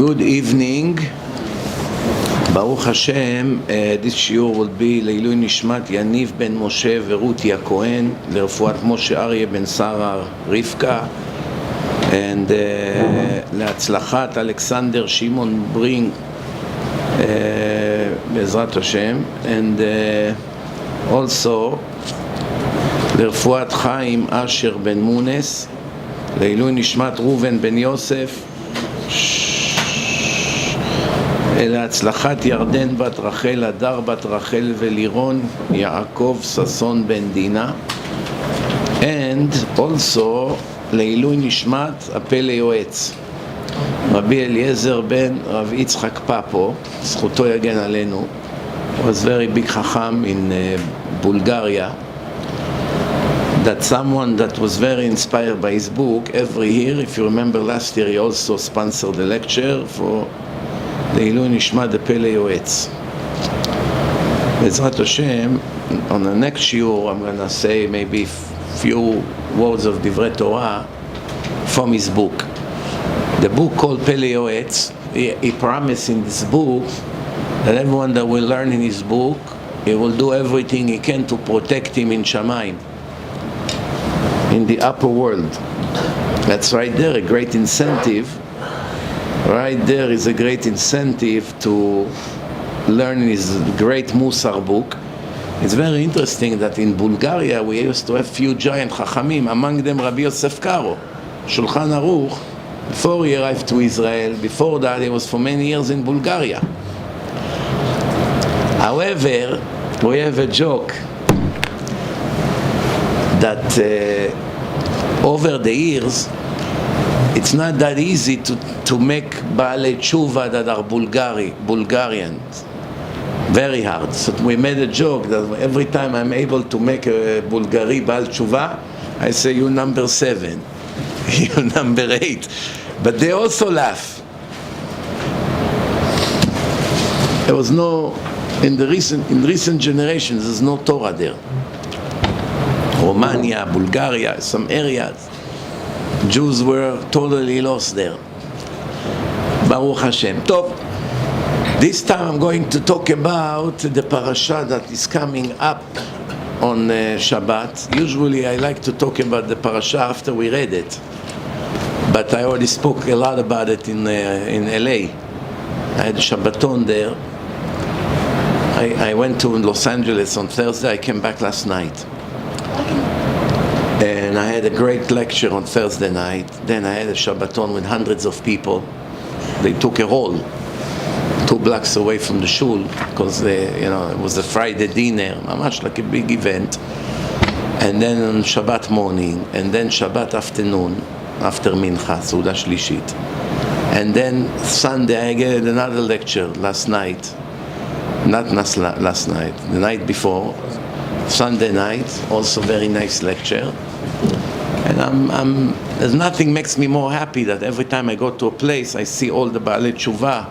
Good evening. Baruch Hashem, this shiur will be Leilui Nishmat Yaniv ben Moshe Verutia Cohen, לרפואת Moshe Aryeh ben Sarah Rivka, and להצלחת Alexander Shimon Brink, בעזרת Hashem, and also לרפואת חיים אשר בן מונס, לעילוי נשמת ראובן בן יוסף, להצלחת ירדן בת רחל, הדר בת רחל ולירון, יעקב ששון בן דינה, and also לעילוי נשמת הפלא יועץ, רבי אליעזר בן רב יצחק פאפו, זכותו יגן עלינו, was very big חכם in Bulgaria, that someone that was very inspired by his book. Every year, if you remember last year, he also sponsored a lecture for לעילוי נשמת הפלא יועץ. בעזרת השם, on the next shiur, I'm going to say maybe few words of דברי Torah from his book. The book called פלא יועץ, he promised in this book that everyone that will learn in his book, he will do everything he can to protect him in Shamayim, in the upper world. That's right there, a great incentive. Right there is a great incentive to learn his great Musar book. It's very interesting that in Bulgaria we used to have few giant Chachamim, among them Rabbi Yosef Karo, Shulchan Aruch. Before he arrived to Israel, before that he was for many years in Bulgaria. However, we have a joke that over the years it's not that easy to make Baalei Tshuva that are Bulgarians. Very hard. So we made a joke that every time I'm able to make a Bulgari Baal Tshuva, I say, you number 7, you number 8. But they also laugh. There was no, in recent generations, there's no Torah there. Romania, Bulgaria, some areas, Jews were totally lost there. Baruch Hashem. Tov. This time I'm going to talk about the Parasha that is coming up on Shabbat. Usually I like to talk about the Parasha after we read it, but I already spoke a lot about it in LA. I had a Shabbaton there. I went to Los Angeles on Thursday. I came back last night. And I had a great lecture on Thursday night. Then I had a Shabbaton with hundreds of people. They took a hall 2 blocks away from the shul because it was a Friday dinner, much like a big event. And then on Shabbat morning, and then Shabbat afternoon, after Mincha, Suda Shlishit. And then Sunday I gave another lecture last night. Not last night, the night before. Sunday night, also very nice lecture. And there's nothing makes me more happy that every time I go to a place, I see all the Baalei Tshuva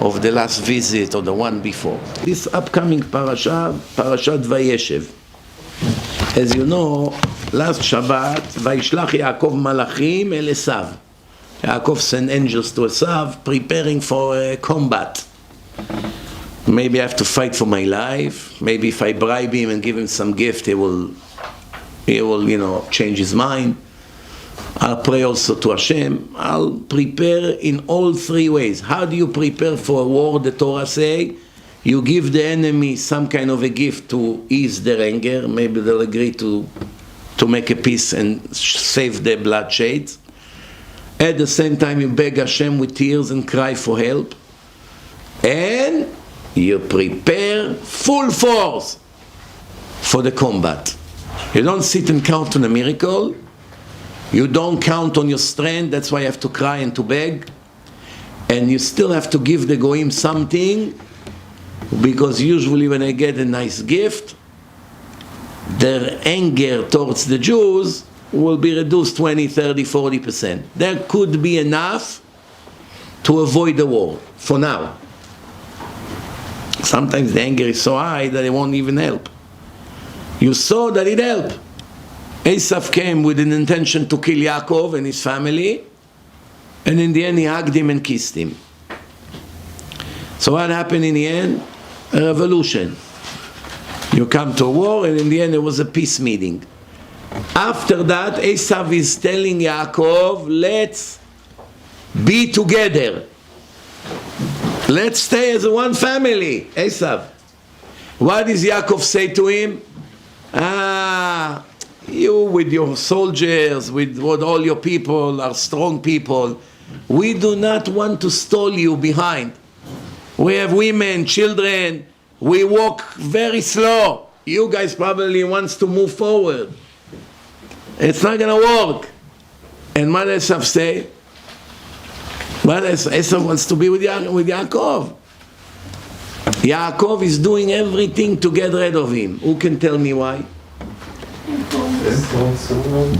of the last visit or the one before. This upcoming Parasha, Parashat Vayeshev. As you know, last Shabbat, Vayishlach Yaakov Malachim el Esav. Yaakov sent angels to Esav, preparing for a combat. Maybe I have to fight for my life. Maybe if I bribe him and give him some gift, he will change his mind. I'll pray also to Hashem. I'll prepare in all 3 ways. How do you prepare for a war? The Torah say, you give the enemy some kind of a gift to ease their anger. Maybe they'll agree to make a peace and save their bloodshed. At the same time, you beg Hashem with tears and cry for help. And you prepare full force for the combat. You don't sit and count on a miracle. You don't count on your strength. That's why you have to cry and to beg. And you still have to give the goyim something, because usually when they get a nice gift, their anger towards the Jews will be reduced 20, 30, 40%. There could be enough to avoid the war, for now. Sometimes the anger is so high that it won't even help. You saw that it helped. Esav came with an intention to kill Yaakov and his family, and in the end he hugged him and kissed him. So what happened in the end? A revolution. You come to a war, and in the end there was a peace meeting. After that, Esav is telling Yaakov, let's be together. Let's stay as one family. Esav. What does Yaakov say to him? You with your soldiers, with all your people are strong people. We do not want to stall you behind. We have women, children. We walk very slow. You guys probably wants to move forward. It's not going to work. And what does Esav say? What does Esav wants to be with Yaakov? Yaakov is doing everything to get rid of him. Who can tell me why?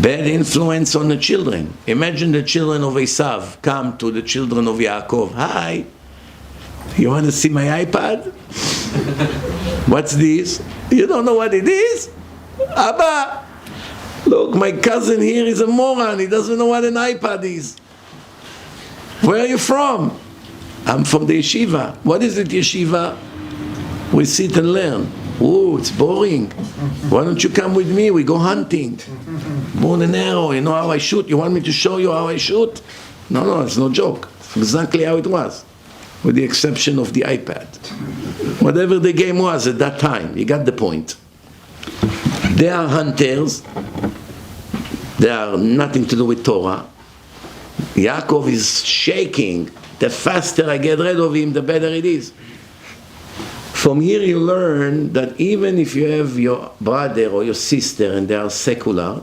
Bad influence on the children. Imagine the children of Esav come to the children of Yaakov. Hi, you want to see my iPad? What's this? You don't know what it is? Abba, look, my cousin here is a moron. He doesn't know what an iPad is. Where are you from? I'm from the yeshiva. What is it, yeshiva? We sit and learn. Oh, it's boring. Why don't you come with me? We go hunting. Bow and arrow. You know how I shoot? You want me to show you how I shoot? No, it's no joke. It's exactly how it was, with the exception of the iPad. Whatever the game was at that time, you got the point. They are hunters. They are nothing to do with Torah. Yaakov is shaking. The faster I get rid of him, the better it is. From here you learn that even if you have your brother or your sister and they are secular,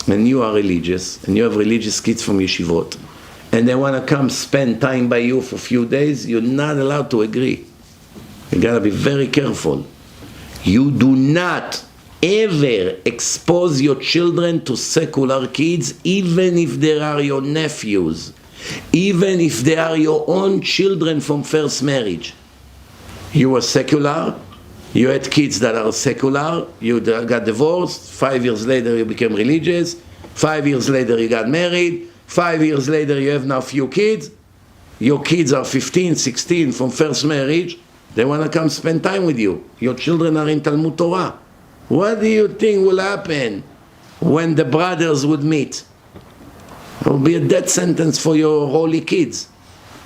and you are religious, and you have religious kids from yeshivot, and they want to come spend time by you for a few days, you're not allowed to agree. You got to be very careful. You do not ever expose your children to secular kids, even if they are your nephews, even if they are your own children from first marriage. You were secular, you had kids that are secular, you got divorced, 5 years later you became religious, 5 years later you got married, 5 years later you have now few kids, your kids are 15, 16 from first marriage, they want to come spend time with you. Your children are in Talmud Torah. What do you think will happen when the brothers would meet? It will be a death sentence for your holy kids.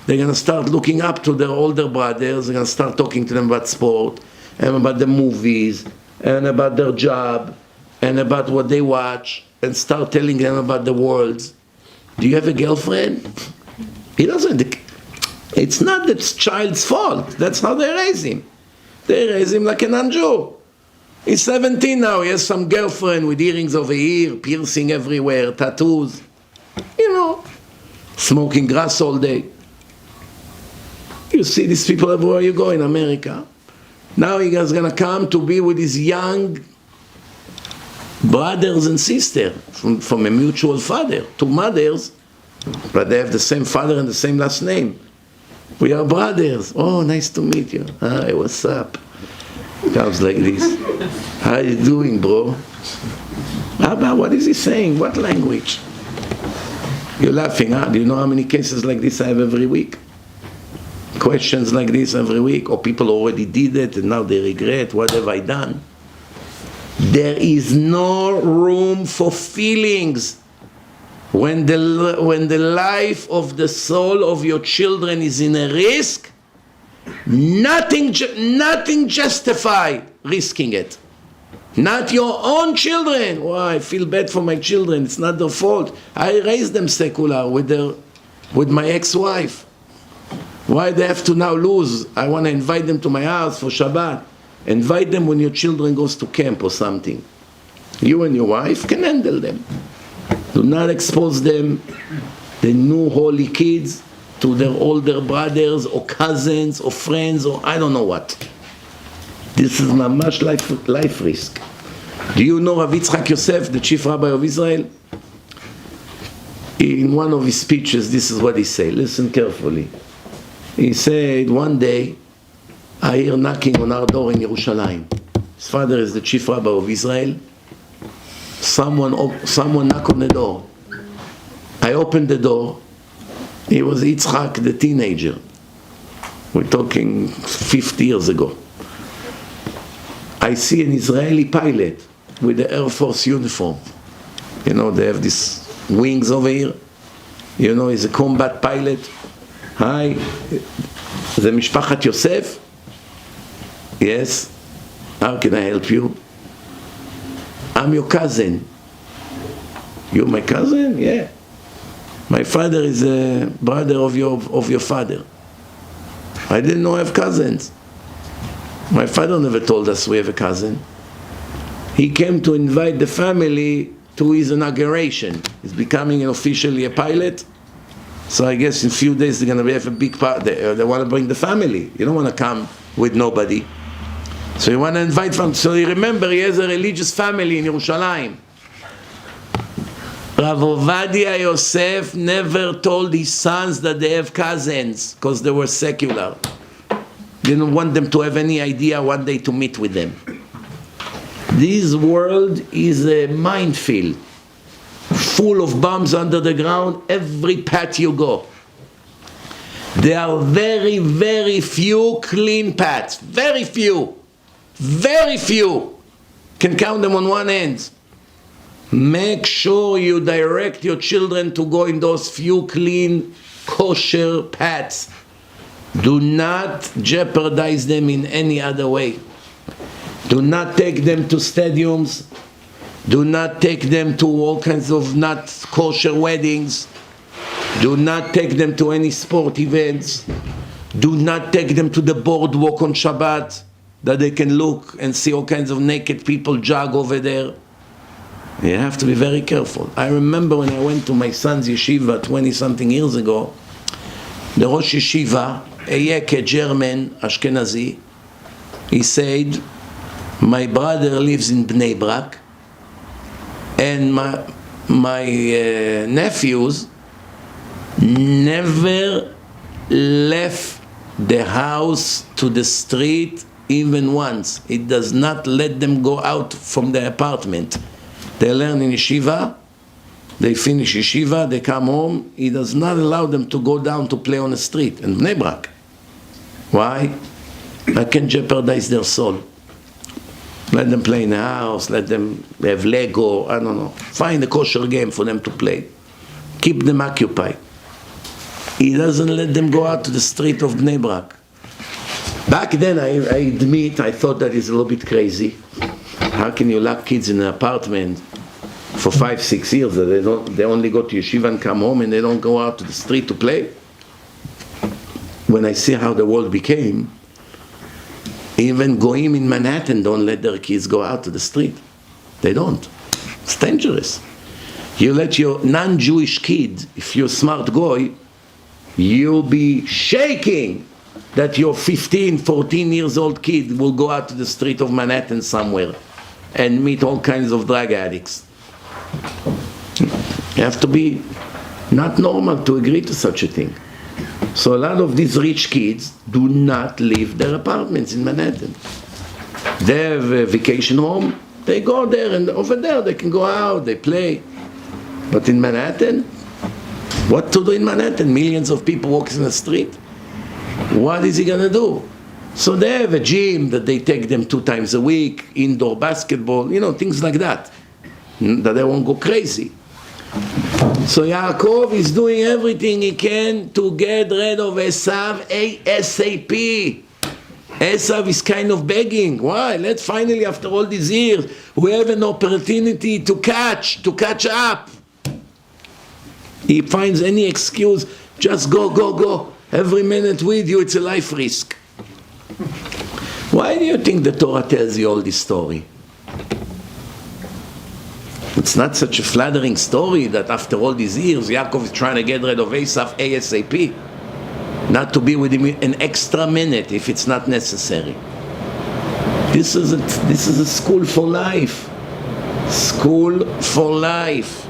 They're going to start looking up to their older brothers. They're going to start talking to them about sport, and about the movies, and about their job, and about what they watch, and start telling them about the worlds. Do you have a girlfriend? He doesn't. It's not the child's fault. That's how they raise him. They raise him like an non-Jew. He's 17 now. He has some girlfriend with earrings over here, piercing everywhere, tattoos. You know, smoking grass all day. You see these people everywhere you go in America. Now he is going to come to be with his young brothers and sisters from a mutual father. Two mothers, but they have the same father and the same last name. We are brothers. Oh, nice to meet you. Hi, what's up? Comes like this. How you doing, bro? Abba, what is he saying? What language? You're laughing, huh? Do you know how many cases like this I have every week? Questions like this every week, or people already did it and now they regret, what have I done? There is no room for feelings. When the life of the soul of your children is in a risk, nothing justify risking it. Not your own children. Oh, I feel bad for my children. It's not their fault. I raised them secular with my ex-wife. Why they have to now lose? I want to invite them to my house for Shabbat. Invite them when your children goes to camp or something. You and your wife can handle them. Do not expose them, the new holy kids, to their older brothers or cousins or friends or I don't know what. This is mamash life risk. Do you know Rav Yitzchak Yosef, the chief rabbi of Israel? In one of his speeches, this is what he said. Listen carefully. He said, one day, I hear knocking on our door in Yerushalayim. His father is the chief rabbi of Israel. Someone knocked on the door. I opened the door. It was Yitzchak, the teenager. We're talking 50 years ago. I see an Israeli pilot with the Air Force uniform. You know, they have these wings over here. You know, he's a combat pilot. Hi, the Mishpachat Yosef? Yes. How can I help you? I'm your cousin. You're my cousin? Yeah. My father is a brother of your father. I didn't know I have cousins. My father never told us we have a cousin. He came to invite the family to his inauguration. He's becoming officially a pilot. So I guess in a few days they're going to have a big party. They want to bring the family. You don't want to come with nobody. So you want to invite family. So you remember he has a religious family in Yerushalayim. Rav Ovadia Yosef never told his sons that they have cousins because they were secular. Didn't want them to have any idea one day to meet with them. This world is a minefield, full of bombs under the ground every path you go. There are very, very few clean paths. Very few. Very few. Can count them on one hand. Make sure you direct your children to go in those few clean, kosher paths. Do not jeopardize them in any other way. Do not take them to stadiums. Do not take them to all kinds of not kosher weddings. Do not take them to any sport events. Do not take them to the boardwalk on Shabbat that they can look and see all kinds of naked people jog over there. You have to be very careful. I remember when I went to my son's yeshiva 20-something years ago, the Rosh Yeshiva, a Yeke German Ashkenazi, he said, my brother lives in Bnei Brak, and my nephews never left the house to the street even once. It does not let them go out from the apartment. They learn in yeshiva, they finish yeshiva, they come home. He does not allow them to go down to play on the street in Bnei Brak. Why? I can jeopardize their soul. Let them play in the house, let them have Lego, I don't know. Find a kosher game for them to play. Keep them occupied. He doesn't let them go out to the street of Bnei Brak. Back then, I admit, I thought that is a little bit crazy. How can you lock kids in an apartment for 5-6 years that they only go to yeshiva and come home and they don't go out to the street to play? When I see how the world became, even goyim in Manhattan don't let their kids go out to the street. They don't. It's dangerous. You let your non-Jewish kid, if you're a smart goy, you'll be shaking that your 15, 14 years old kid will go out to the street of Manhattan somewhere and meet all kinds of drug addicts. You have to be not normal to agree to such a thing. So a lot of these rich kids do not leave their apartments in Manhattan. They have a vacation home, they go there, and over there they can go out, they play. But in Manhattan, what to do in Manhattan? Millions of people walking in the street. What is he going to do? So they have a gym that they take them 2 times a week, indoor basketball, things like that they won't go crazy. So Yaakov is doing everything he can to get rid of Esav ASAP. Esav is kind of begging. Why? Let's finally, after all these years, we have an opportunity to catch up. He finds any excuse, just go. Every minute with you, it's a life risk. Why do you think the Torah tells you all this story? It's not such a flattering story that after all these years, Yaakov is trying to get rid of Esav ASAP. Not to be with him an extra minute if it's not necessary. This is a school for life. School for life.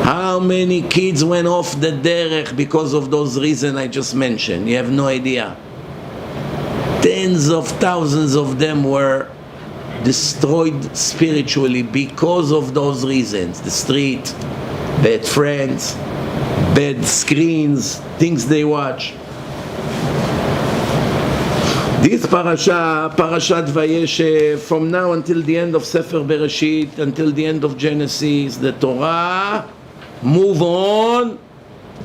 How many kids went off the derech because of those reasons I just mentioned? You have no idea. Tens of thousands of them were destroyed spiritually because of those reasons. The street, bad friends, bad screens, things they watch. This parasha, Parashat Vayeshev, from now until the end of Sefer Bereshit, until the end of Genesis, the Torah move on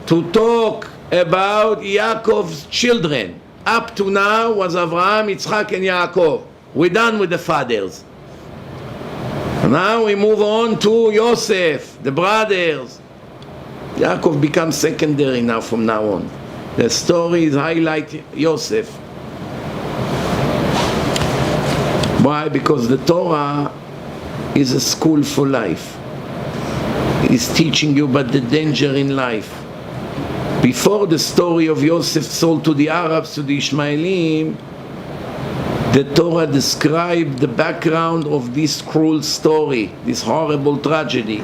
to talk about Yaakov's children. Up to now was Avraham, Yitzchak, and Yaakov. We're done with the fathers. Now we move on to Yosef, the brothers. Yaakov becomes secondary now from now on. The story is highlight Yosef. Why? Because the Torah is a school for life. It's teaching you about the danger in life. Before the story of Yosef sold to the Arabs, to the Ishmaelim, the Torah described the background of this cruel story, this horrible tragedy.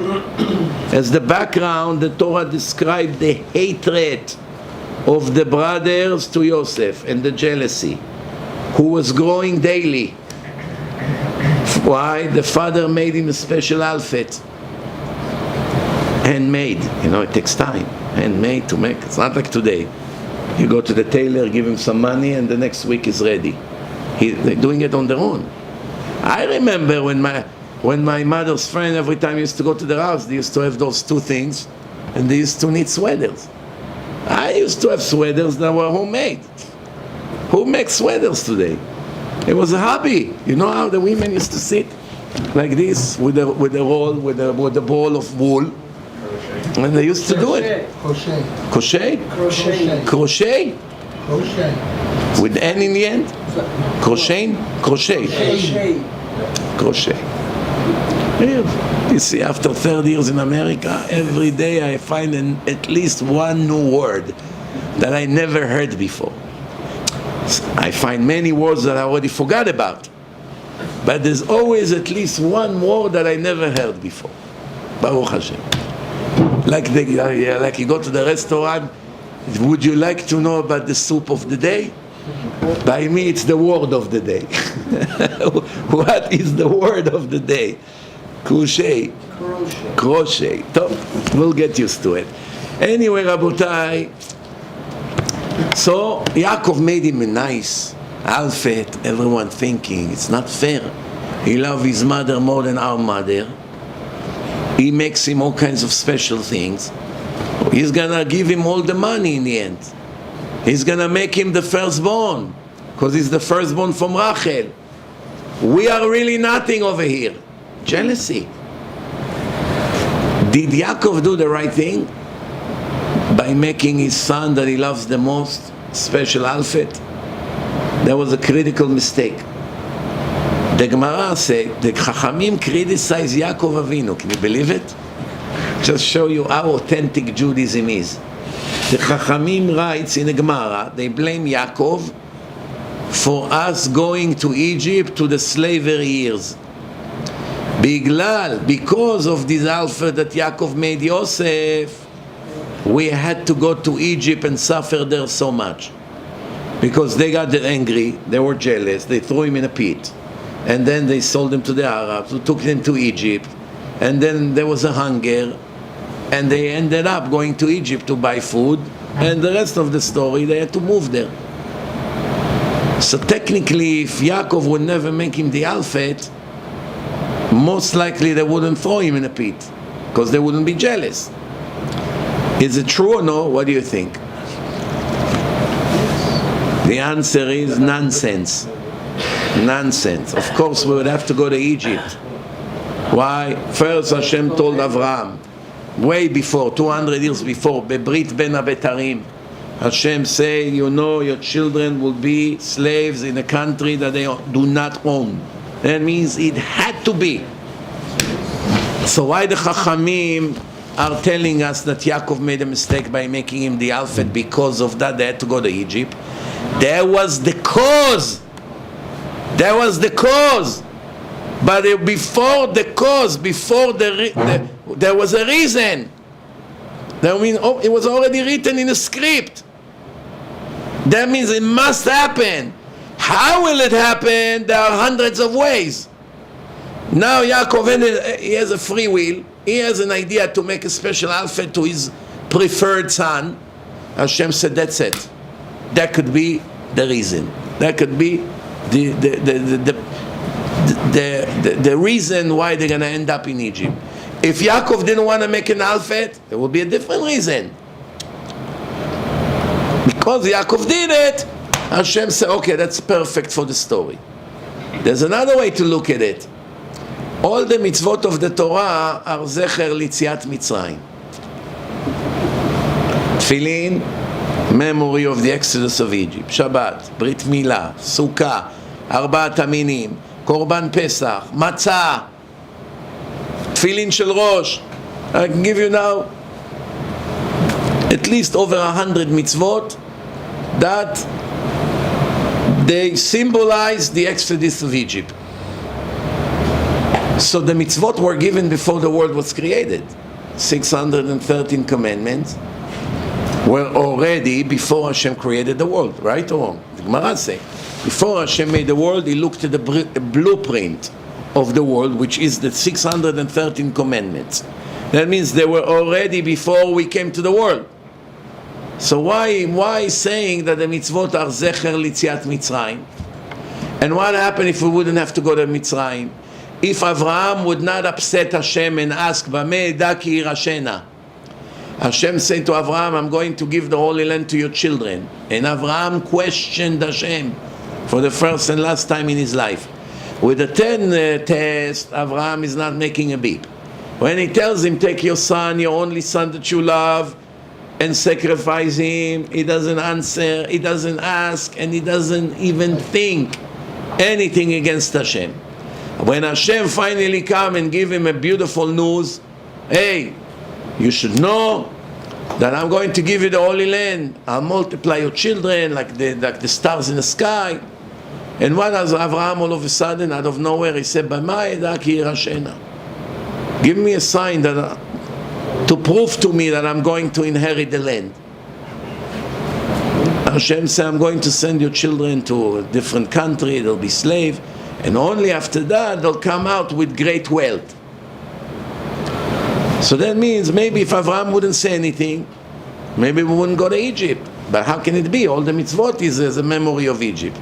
As the background, the Torah described the hatred of the brothers to Yosef and the jealousy, who was growing daily. Why? The father made him a special outfit. Handmade. You know, it takes time. Handmade to make. It's not like today. You go to the tailor, give him some money, and the next week is ready. They're doing it on their own. I remember when my mother's friend, every time used to go to their house, they used to have those two things, and they used to knit sweaters. I used to have sweaters that were homemade. Who makes sweaters today? It was a hobby. You know how the women used to sit like this with a roll, with a ball of wool, and they used to do it. Crochet. Crochet? Crochet. Crochet? Crochet. With N in the end? Crochet? Crochet. Crochet. Here, you see, after 30 years in America, every day I find at least one new word that I never heard before. I find many words that I already forgot about, but there's always at least one word that I never heard before. Baruch Hashem. Like you go to the restaurant, would you like to know about the soup of the day? By me, it's the word of the day. What is the word of the day? Crochet. Crochet. We'll get used to it. Anyway, Rabotai, so Yaakov made him a nice outfit. Everyone thinking it's not fair. He loved his mother more than our mother. He makes him all kinds of special things. He's gonna give him all the money in the end. He's gonna make him the firstborn, because he's the firstborn from Rachel. We are really nothing over here. Jealousy. Did Yaakov do the right thing by making his son that he loves the most special outfit? That was a critical mistake. The Gemara said the Chachamim criticize Yaakov Avinu. Can you believe it? Just show you how authentic Judaism is. The Chachamim writes in the Gemara, they blame Yaakov for us going to Egypt to the slavery years. Because of this alpha that Yaakov made Yosef, we had to go to Egypt and suffer there so much. Because they got angry, they were jealous, they threw him in a pit. And then they sold him to the Arabs, who took him to Egypt. And then there was a hunger, and they ended up going to Egypt to buy food. And the rest of the story, they had to move there. So technically, if Yaakov would never make him the outfit, most likely they wouldn't throw him in a pit, because they wouldn't be jealous. Is it true or no? What do you think? The answer is nonsense. Nonsense. Of course we would have to go to Egypt. Why? First Hashem told Avraham, way before, 200 years before, Bebrit Ben Abetarim, Hashem say, you know, your children will be slaves in a country that they do not own. That means it had to be. So why the Chachamim are telling us that Yaakov made a mistake by making him the outfit? Because of that they had to go to Egypt. There was the cause. There was the cause. But before the cause, there was a reason. That means it was already written in the script. That means it must happen. How will it happen? There are hundreds of ways. Now Yaakov, he has a free will. He has an idea to make a special outfit to his preferred son. Hashem said, that's it. That could be the reason. That could be the reason why they're going to end up in Egypt. If Yaakov didn't want to make an alphabet, there would be a different reason. Because Yaakov did it, Hashem said, okay, that's perfect for the story. There's another way to look at it. All the mitzvot of the Torah are zecher litziat Mitzrayim. Tefillin, memory of the exodus of Egypt. Shabbat, Brit Milah, Sukkah, Arbaat Aminim, Korban Pesach, Matzah, Tefillin Shel Rosh. I can give you now at least over 100 mitzvot that they symbolize the exodus of Egypt. So the mitzvot were given before the world was created. 613 commandments were already before Hashem created the world, right or wrong? The Gemara says, before Hashem made the world, He looked at the blueprint of the world, which is the 613 commandments. That means they were already before we came to the world. So why saying that the mitzvot are zecher litziat Mitzrayim? And what happened if we wouldn't have to go to Mitzrayim? If Avraham would not upset Hashem and ask, Bameh eda ki irashena? Hashem said to Avraham, I'm going to give the Holy Land to your children. And Avraham questioned Hashem for the first and last time in his life. With the 10 test, Avraham is not making a beep. When he tells him, take your son, your only son that you love, and sacrifice him, he doesn't answer, he doesn't ask, and he doesn't even think anything against Hashem. When Hashem finally come and give him a beautiful news, hey, you should know that I'm going to give you the Holy Land. I'll multiply your children like the stars in the sky. And what does Avraham all of a sudden, out of nowhere, he said, B'ma eda ki irashena? Give me a sign that to prove to me that I'm going to inherit the land. Hashem said, I'm going to send your children to a different country, they'll be slaves, and only after that they'll come out with great wealth. So that means maybe if Avraham wouldn't say anything, maybe we wouldn't go to Egypt. But how can it be? All the mitzvot is as a memory of Egypt.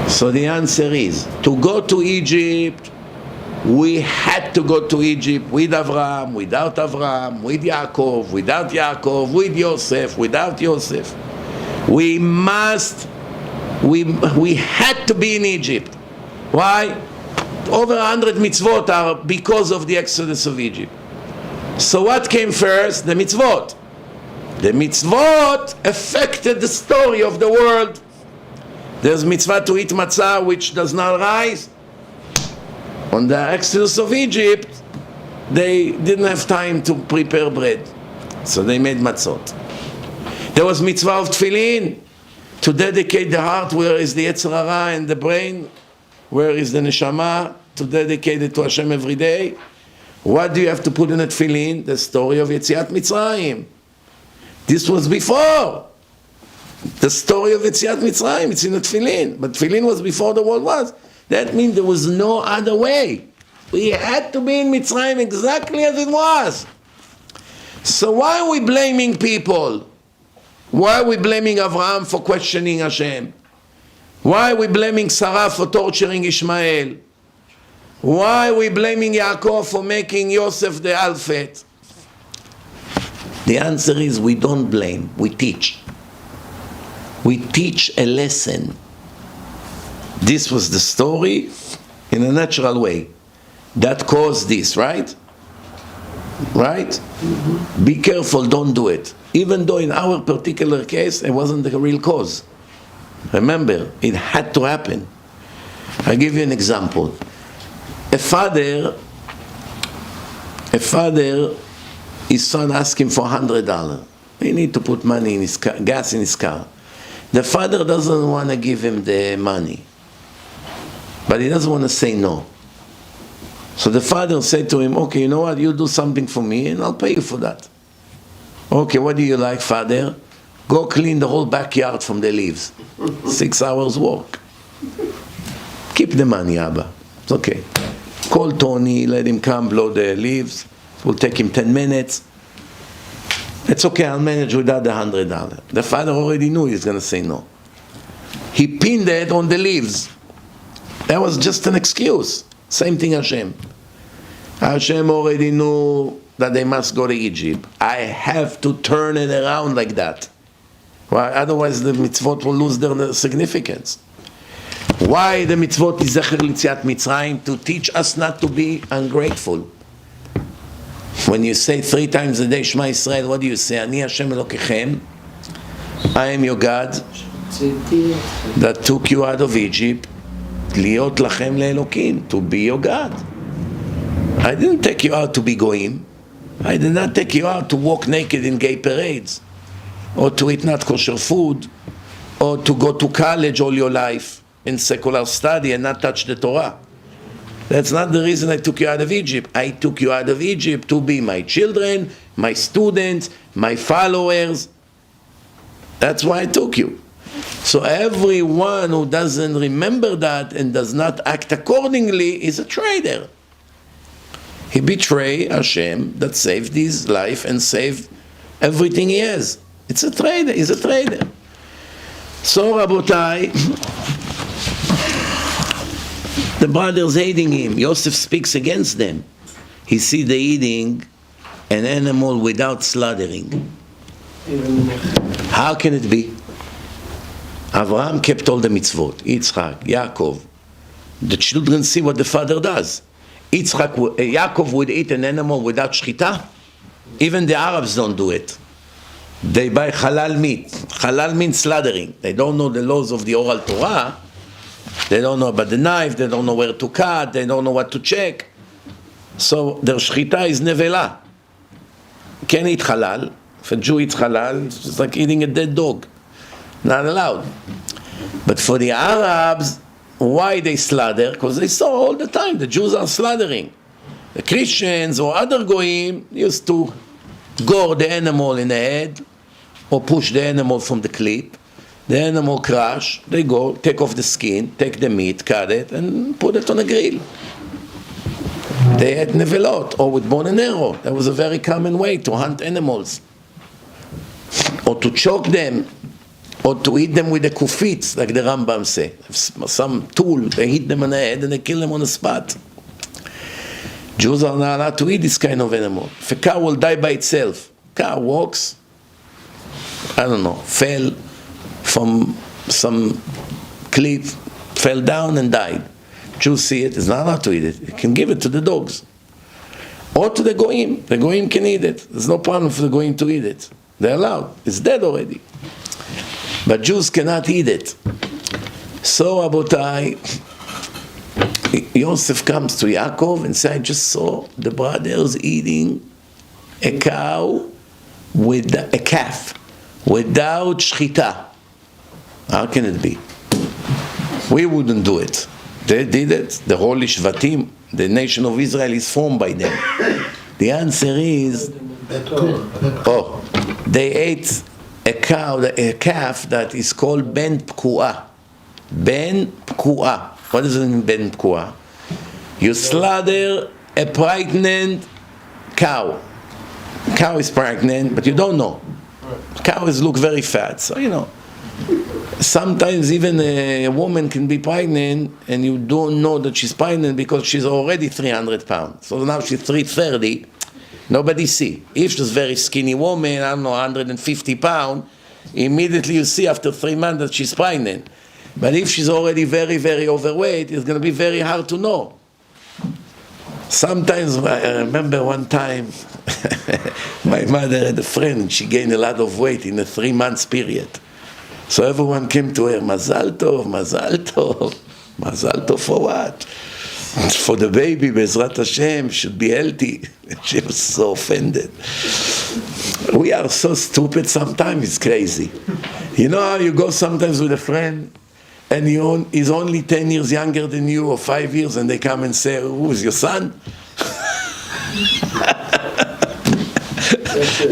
So the answer is, to go to Egypt, we had to go to Egypt with Avraham, without Avraham, with Yaakov, without Yaakov, with Yosef, without Yosef. We had to be in Egypt. Why? Over 100 mitzvot are because of the exodus of Egypt. So what came first? The mitzvot. The mitzvot affected the story of the world. There's mitzvah to eat matzah which does not rise. On the exodus of Egypt, they didn't have time to prepare bread, so they made matzot. There was mitzvah of tefillin, to dedicate the heart where is the Yetzer Hara and the brain, where is the neshama, to dedicate it to Hashem every day. What do you have to put in a tefillin? The story of Yetziat Mitzrayim. This was before the story of Yetziat Mitzrayim. It's in the tefillin, but tefillin was before the world was. That means there was no other way. We had to be in Mitzrayim exactly as it was. So why are we blaming people? Why are we blaming Avraham for questioning Hashem? Why are we blaming Sarah for torturing Ishmael? Why are we blaming Yaakov for making Yosef the Alphet? The answer is we don't blame, we teach. We teach a lesson. This was the story in a natural way that caused this, right? Right? Mm-hmm. Be careful, don't do it. Even though in our particular case it wasn't the real cause. Remember, it had to happen. I'll give you an example. A father, his son asked him for $100. He need to put money in his car, gas in his car. The father doesn't want to give him the money, but he doesn't want to say no. So the father said to him, okay, you know what, you do something for me and I'll pay you for that. Okay, what do you like, father? Go clean the whole backyard from the leaves. 6 hours work. Keep the money, Abba. It's okay. Call Tony, let him come blow the leaves. It will take him 10 minutes. It's okay, I'll manage without the $100. The father already knew he's going to say no. He pinned it on the leaves. That was just an excuse. Same thing Hashem. Hashem already knew that they must go to Egypt. I have to turn it around like that. Why? Otherwise the mitzvot will lose their significance. Why the mitzvot is Zecher L'Yetziat Mitzrayim? To teach us not to be ungrateful. When you say 3 times a day Shema Yisrael, what do you say? Ani Hashem Elokechem, I am your God that took you out of Egypt, Liot Lachem Le'Elokim, to be your God. I didn't take you out to be goyim. I did not take you out to walk naked in gay parades, or to eat not kosher food, or to go to college all your life in secular study and not touch the Torah. That's not the reason I took you out of Egypt. I took you out of Egypt to be my children, my students, my followers. That's why I took you. So everyone who doesn't remember that and does not act accordingly is a traitor. He betrayed Hashem that saved his life and saved everything he has. It's a traitor. He's a traitor. So, Rabotai, the brothers hating him. Yosef speaks against them. He see they eating an animal without slaughtering. How can it be? Abraham kept all the mitzvot. Yitzchak, Yaakov. The children see what the father does. Yaakov would eat an animal without shchita. Even the Arabs don't do it. They buy halal meat. Halal means slaughtering. They don't know the laws of the oral Torah. They don't know about the knife. They don't know where to cut. They don't know what to check. So their shchita is nevela. Can't eat halal. If a Jew eats halal, it's like eating a dead dog. Not allowed. But for the Arabs, why they slaughter? Because they saw all the time the Jews are slaughtering. The Christians or other goyim used to gore the animal in the head or push the animal from the clip. The animal crash, they go, take off the skin, take the meat, cut it, and put it on a grill. They had nevelot, or with bow and arrow. That was a very common way to hunt animals. Or to choke them, or to eat them with a kufitz, like the Rambam say. Some tool, they hit them on the head and they kill them on the spot. Jews are not allowed to eat this kind of animal. If a cow will die by itself, cow walks, I don't know, fell from some cliff, fell down and died. Jews see it, it's not allowed to eat it. You can give it to the dogs. Or to the goyim. The goyim can eat it. There's no problem for the goyim to eat it. They're allowed. It's dead already. But Jews cannot eat it. So, Abotai, Yosef comes to Yaakov and says, I just saw the brothers eating a cow with a calf without shchita. How can it be? We wouldn't do it. They did it. The holy Shvatim, the nation of Israel, is formed by them. The answer is, they ate a calf that is called Ben Pkuah. Ben Pkuah. What does it mean, Ben Pkuah? You slaughter a pregnant cow. Cow is pregnant, but you don't know. Cows look very fat, so you know. Sometimes even a woman can be pregnant and you don't know that she's pregnant because she's already 300 pounds. So now she's 330. Nobody see. If she's a very skinny woman, I don't know, 150 pounds, immediately you see after 3 months that she's pregnant. But if she's already very, very overweight, it's going to be very hard to know. Sometimes, I remember one time, my mother had a friend, and she gained a lot of weight in a 3 months period. So everyone came to her, Mazal Tov, Mazal Tov. Mazal Tov for what? For the baby, Bezrat Hashem, should be healthy. She was so offended. We are so stupid sometimes, it's crazy. You know how you go sometimes with a friend, and he's only 10 years younger than you, or 5 years, and they come and say, who's your son?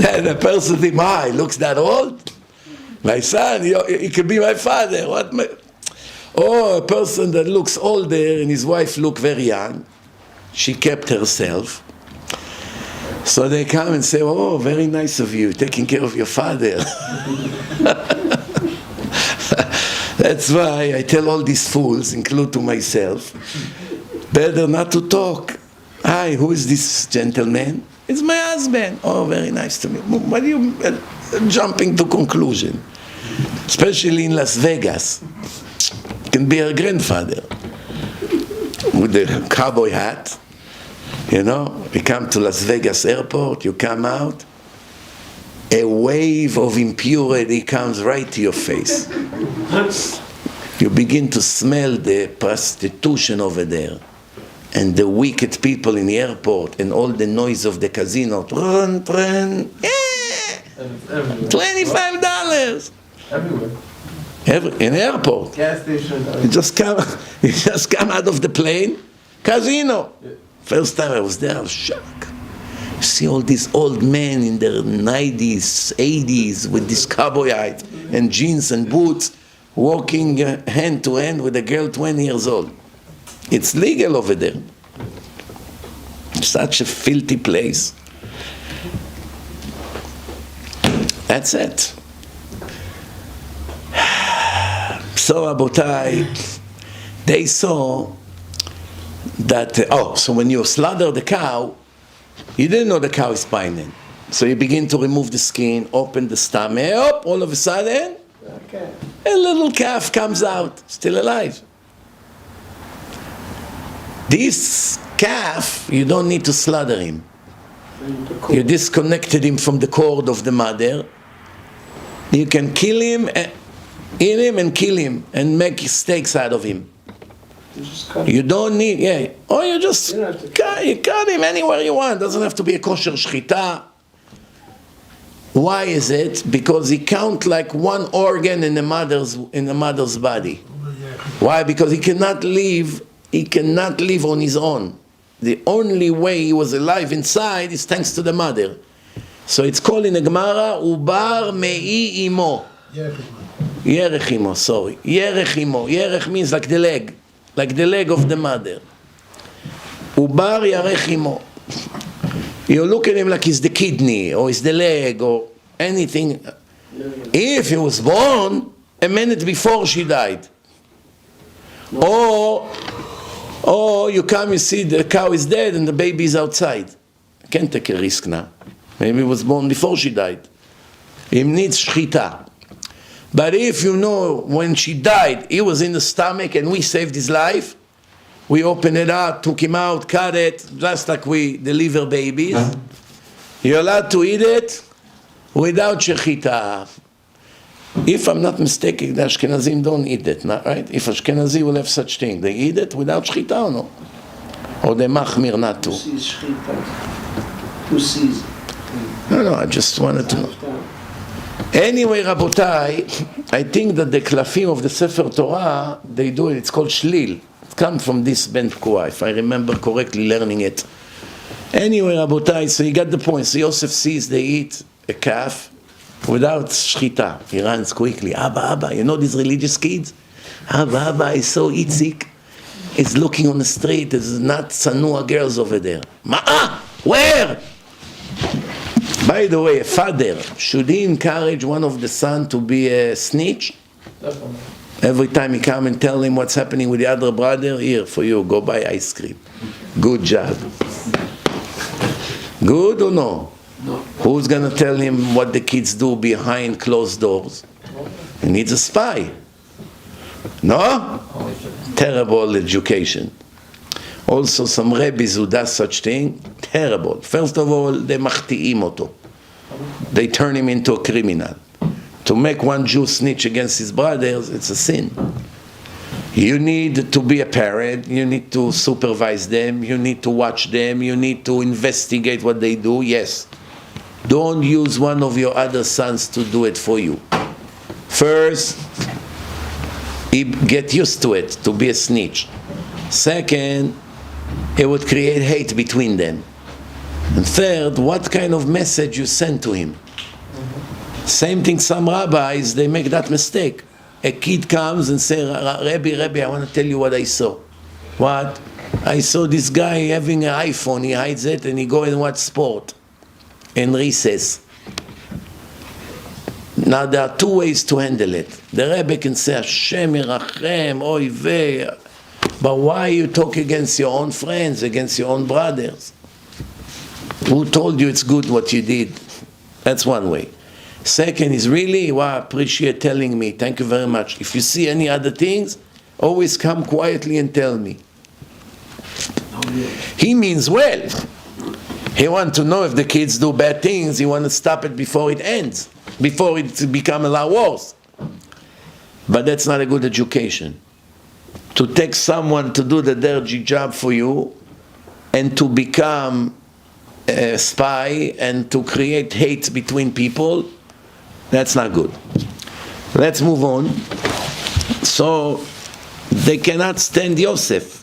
And the person thinks, he looks that old? My son, he could be my father. Or a person that looks older and his wife look very young. She kept herself. So they come and say, oh, very nice of you, taking care of your father. That's why I tell all these fools, include to myself, better not to talk. Hi, who is this gentleman? It's my husband. Oh, very nice to meet you. What are you jumping to conclusion? Especially in Las Vegas. It can be her grandfather with the cowboy hat. You know, you come to Las Vegas airport, you come out, a wave of impurity comes right to your face. You begin to smell the prostitution over there, and the wicked people in the airport, and all the noise of the casino. Run, run, $25. Everywhere. In the airport. Gas station. You just come out of the plane, casino. Yeah. First time I was there, I was shocked. You see all these old men in their 90s, 80s with this cowboy hat and jeans and boots, walking hand to hand with a girl 20 years old. It's legal over there. Such a filthy place. That's it. So, Rabotai, they saw that, so when you slaughter the cow, you didn't know the cow is pregnant. So you begin to remove the skin, open the stomach, all of a sudden, a little calf comes out, still alive. This calf, you don't need to slaughter him. You disconnected him from the cord of the mother. You can kill him, eat him and kill him, and make steaks out of him. You don't need, or you just cut him anywhere you want. Doesn't have to be a kosher shchita. Why is it? Because he counts like one organ in the mother's body. Why? Because he cannot live on his own. The only way he was alive inside is thanks to the mother. So it's called in the Gemara, Ubar me'i imo. Yerech imo, sorry. Yerech imo. Yerech means like the leg of the mother. Ubar yarech imo. You look at him like he's the kidney, or he's the leg, or anything. If he was born a minute before she died. Or you come, you see the cow is dead and the baby is outside. Can't take a risk now. Maybe he was born before she died. He needs shchita. But if you know when she died, he was in the stomach and we saved his life, we opened it up, took him out, cut it, just like we deliver babies. You're allowed to eat it without shechita. If I'm not mistaken, the Ashkenazim don't eat it, right? If Ashkenazi will have such thing, they eat it without shechita or no? Or they machmir not to? Who sees it? No, I just wanted to know. Anyway, Rabotai, I think that the klafim of the Sefer Torah, they do it, it's called shlil. It comes from this Ben Pkua, if I remember correctly learning it. Anyway, Rabotai, so you got the point. So Yosef sees they eat a calf without shchita. He runs quickly. Abba, you know these religious kids? Abba, I saw Itzik. He's looking on the street. There's not Sanua girls over there. Ma'a, where? By the way, a father, should he encourage one of the sons to be a snitch? Definitely. Every time he come and tell him what's happening with the other brother, here for you, go buy ice cream. Good job. Good or no? No. Who's going to tell him what the kids do behind closed doors? He needs a spy. No? Terrible education. Also, some rabbis who does such thing, terrible. First of all, they machti'im oto. They turn him into a criminal. To make one Jew snitch against his brothers, it's a sin. You need to be a parent, you need to supervise them, you need to watch them, you need to investigate what they do, yes. Don't use one of your other sons to do it for you. First, get used to it, to be a snitch. Second, it would create hate between them. And third, what kind of message you send to him? Same thing, some rabbis, they make that mistake. A kid comes and says, Rabbi, I want to tell you what I saw. What? I saw this guy having an iPhone, he hides it and he go and watch sport in recess. Now there are two ways to handle it. The Rebbe can say, Hashem yirachem, oy vey. But why you talk against your own friends, against your own brothers? Who told you it's good what you did? That's one way. Second is really, wow, I appreciate telling me. Thank you very much. If you see any other things, always come quietly and tell me. He means well. He wants to know if the kids do bad things. He wants to stop it before it ends, before it becomes a lot worse. But that's not a good education. To take someone to do the dirty job for you and to become a spy and to create hate between people, that's not good. Let's move on. So they cannot stand Yosef.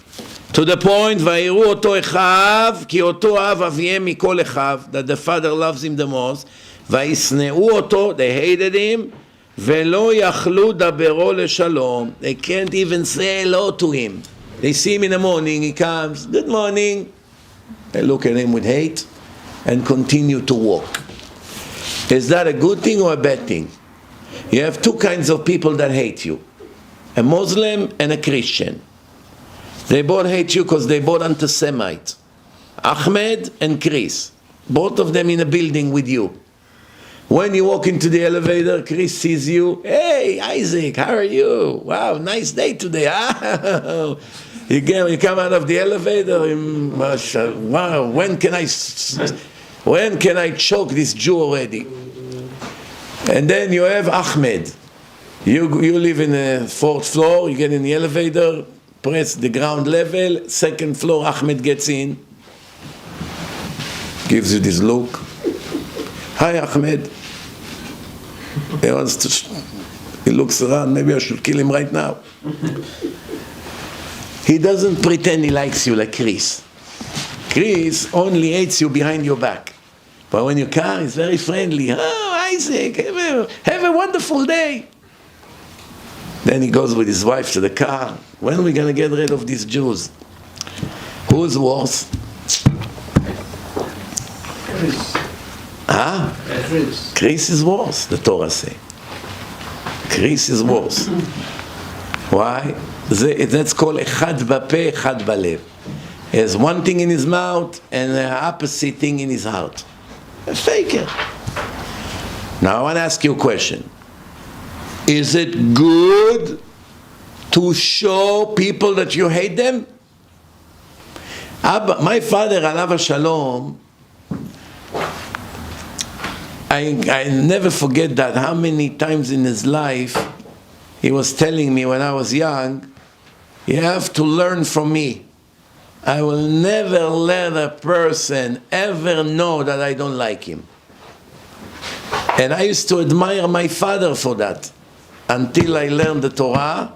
To the point, ויראו אותו אחיו, כי אותו אהב אביהם מכל אחיו, that the father loves him the most, וישנאו אותו, they hated him, ולא יכלו דברו לשלום. They can't even say hello to him. They see him in the morning, he comes, good morning. They look at him with hate and continue to walk. Is that a good thing or a bad thing? You have two kinds of people that hate you. A Muslim and a Christian. They both hate you because they both anti-Semites. Ahmed and Chris. Both of them in a building with you. When you walk into the elevator, Chris sees you. Hey, Isaac, how are you? Wow, nice day today. You come out of the elevator. Wow, when can I choke this Jew already? And then you have Ahmed. You live in the 4th floor. You get in the elevator. Press the ground level, 2nd floor, Ahmed gets in, gives you this look. Hi, Ahmed. He looks around, maybe I should kill him right now. He doesn't pretend he likes you like Chris. Chris only hates you behind your back. But when you come, he's very friendly. Oh, Isaac, have a wonderful day. Then he goes with his wife to the car. When are we going to get rid of these Jews? Who's worse? Chris. Huh? Chris. Chris is worse, the Torah say. Chris is worse. Why? That's called echad b'peh, echad b'lev. He has one thing in his mouth and the opposite thing in his heart. A faker. Now I want to ask you a question. Is it good to show people that you hate them? My father, alav shalom, I never forget that, how many times in his life he was telling me when I was young, you have to learn from me. I will never let a person ever know that I don't like him. And I used to admire my father for that. Until I learned the Torah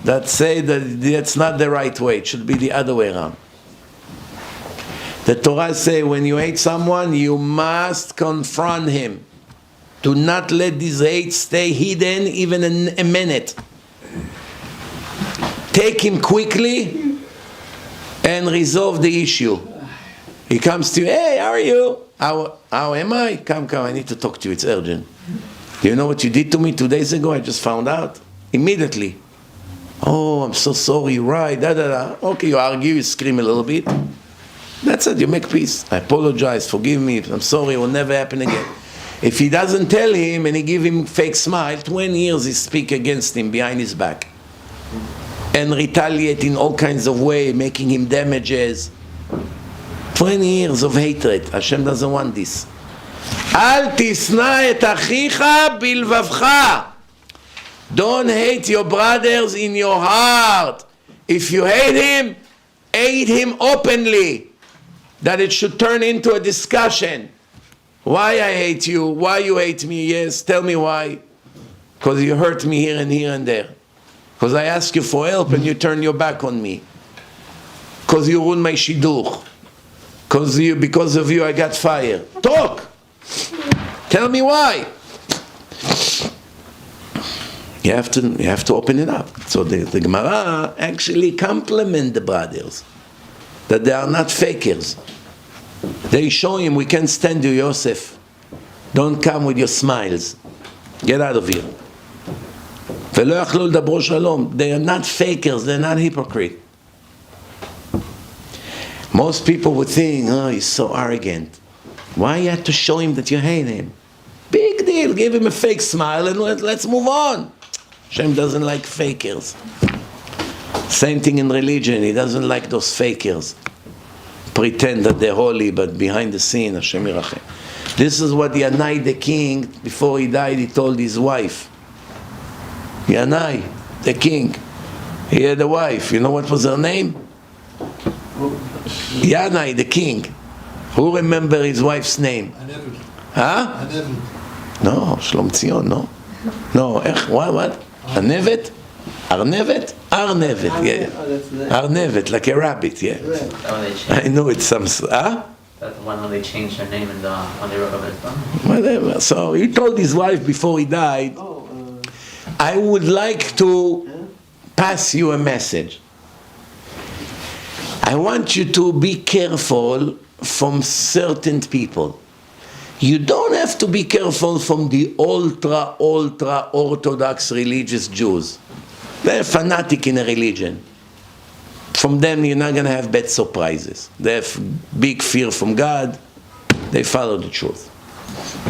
that say that that's not the right way. It should be the other way around. The Torah say when you hate someone, you must confront him. Do not let this hate stay hidden even a minute. Take him quickly and resolve the issue. He comes to you, hey, how are you? How am I? Come, I need to talk to you, it's urgent. Do you know what you did to me 2 days ago? I just found out. Immediately. Oh, I'm so sorry, right, Okay, you argue, you scream a little bit. That's it, you make peace. I apologize, forgive me, I'm sorry, it will never happen again. If he doesn't tell him and he give him fake smile, 20 years he speak against him behind his back. And retaliate in all kinds of ways, making him damages. 20 years of hatred. Hashem doesn't want this. אל תשנא את אחיך בלבבך. Don't hate your brothers in your heart. If you hate him openly. That it should turn into a discussion. Why I hate you? Why you hate me? Yes, tell me why. Because you hurt me here and there. Because I ask you for help and you turn your back on me. Because you ruined my shidduch. Because of you I got fired. Talk! Tell me why. You have to open it up. So the Gemara actually compliment the brothers. That they are not fakers. They show him, we can't stand you, Yosef. Don't come with your smiles. Get out of here. ולא יכלו לדברו שלום. They are not fakers, they're not hypocrite. Most people would think, oh, he's so arrogant. Why you have to show him that you hate him? Big deal, give him a fake smile and let's move on. Hashem doesn't like fakers. Same thing in religion, he doesn't like those fakers. Pretend that they're holy, but behind the scene, Hashem yirachem. This is what Yanai the king, before he died, he told his wife. Yanai, the king, he had a wife. You know what was her name? Yanai, the king. Who remember his wife's name? Huh? No, Shlom Tzion, no. No, what? Arnevet? Arnevet? Arnevet, yeah. Arnevet, like a rabbit, yeah. I know it's some, huh? That's the one when they changed her name on the road of his son. Whatever. So he told his wife before he died, I would like to pass you a message. I want you to be careful from certain people. You don't have to be careful from the ultra Orthodox religious Jews. They're fanatic in a religion. From them you're not going to have bad surprises. They have big fear from God. They follow the truth.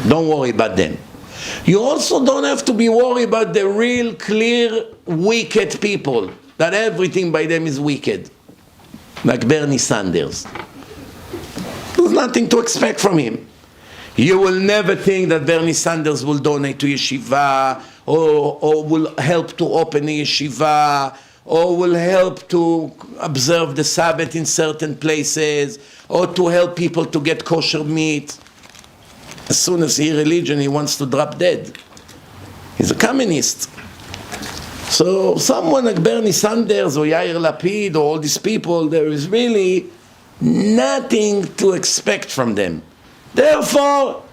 Don't worry about them. You also don't have to be worried about the real clear wicked people, that everything by them is wicked. Like Bernie Sanders. There's nothing to expect from him. You will never think that Bernie Sanders will donate to yeshiva, or will help to open a yeshiva, or will help to observe the Sabbath in certain places, or to help people to get kosher meat. As soon as he religion, he wants to drop dead. He's a communist. So someone like Bernie Sanders or Yair Lapid or all these people, there is really nothing to expect from them. Therefore,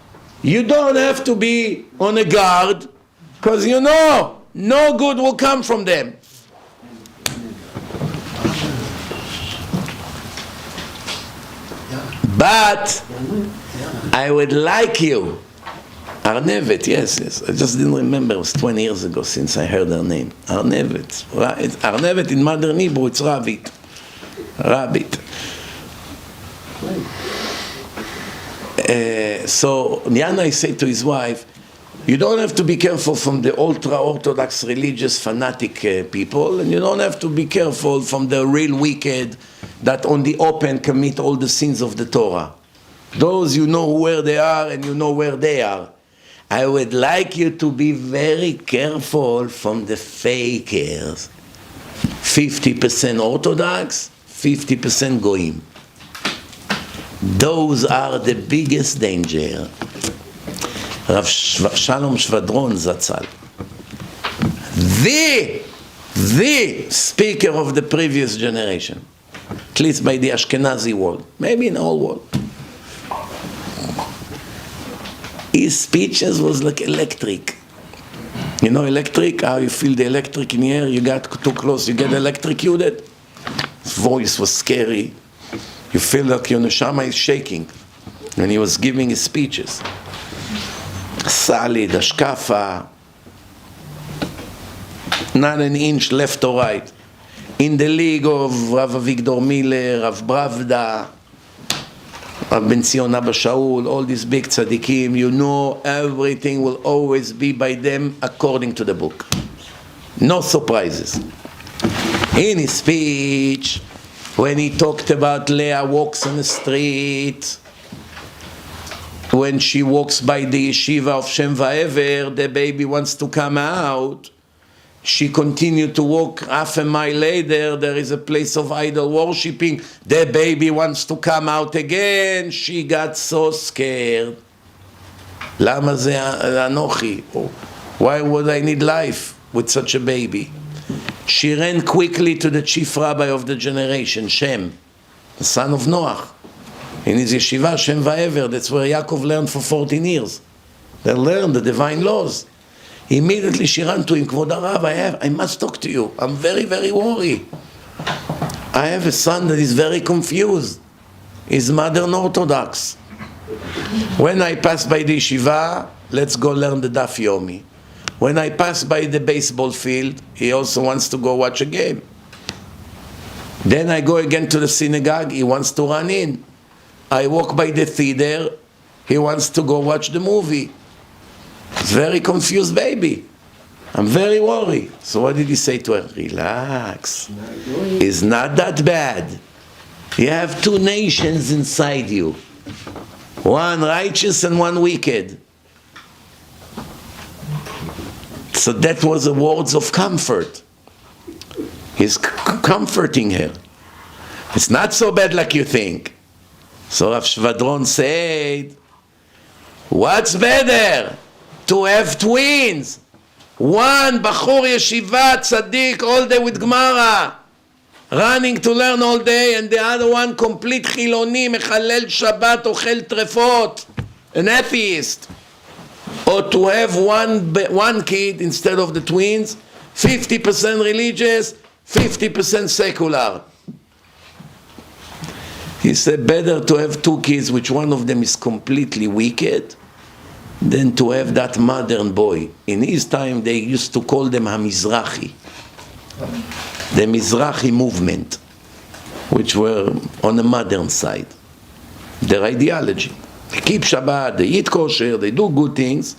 you don't have to be on a guard, because you know no good will come from them. But I would like you, Arnevet, yes, I just didn't remember, it was 20 years ago since I heard her name. Arnevet, Arnevet in modern Hebrew, it's Rabbit. So Yanai said to his wife, you don't have to be careful from the ultra-Orthodox religious fanatic people, and you don't have to be careful from the real wicked that on the open commit all the sins of the Torah. Those you know where they are and you know where they are. I would like you to be very careful from the fakers. 50% Orthodox, 50% Goyim. Those are the biggest danger. Rav Shalom Shvadron Zatzal, the speaker of the previous generation, at least by the Ashkenazi world, maybe in the whole world. His speeches was like electric. You know electric, how you feel the electric in the air, you got too close, you get electrocuted. His voice was scary. You feel like your neshama is shaking when he was giving his speeches. Solid, ashkafa, not an inch left or right. In the league of Rav Avigdor Miller, Rav Bravda, Rav Ben Zion Abba Shaul, all these big tzaddikim, you know everything will always be by them according to the book. No surprises. In his speech, when he talked about Leah walks on the street, when she walks by the yeshiva of Shem Va'ever, the baby wants to come out. She continued to walk half a mile later, there is a place of idol worshipping. The baby wants to come out again. She got so scared. Lama ze anochi? Why would I need life with such a baby? She ran quickly to the chief rabbi of the generation, Shem, the son of Noach. In his yeshiva, Shem Va'ever, that's where Yaakov learned for 14 years. They learned the divine laws. Immediately she ran to him, Kvod Harav, I must talk to you. I'm very, very worried. I have a son that is very confused. He's modern Orthodox. When I pass by the yeshiva, let's go learn the Daf Yomi. When I pass by the baseball field, he also wants to go watch a game. Then I go again to the synagogue, he wants to run in. I walk by the theater, he wants to go watch the movie. He's a very confused baby. I'm very worried. So what did he say to her? Relax. It's not that bad. You have two nations inside you. One righteous and one wicked. So that was the words of comfort. He's comforting her. It's not so bad like you think. So Rav Shvadron said, what's better? To have twins. One Bachur Yeshiva Tzaddik all day with Gemara, running to learn all day, and the other one complete Chiloni, Mechalel Shabbat, Ochel Trefot, an atheist. Or to have one kid instead of the twins, 50% religious, 50% secular. He said better to have two kids which one of them is completely wicked than to have that modern boy. In his time they used to call them Mizachi, the Mizrahi movement, which were on the modern side. Their ideology. They keep Shabbat, they eat kosher, they do good things,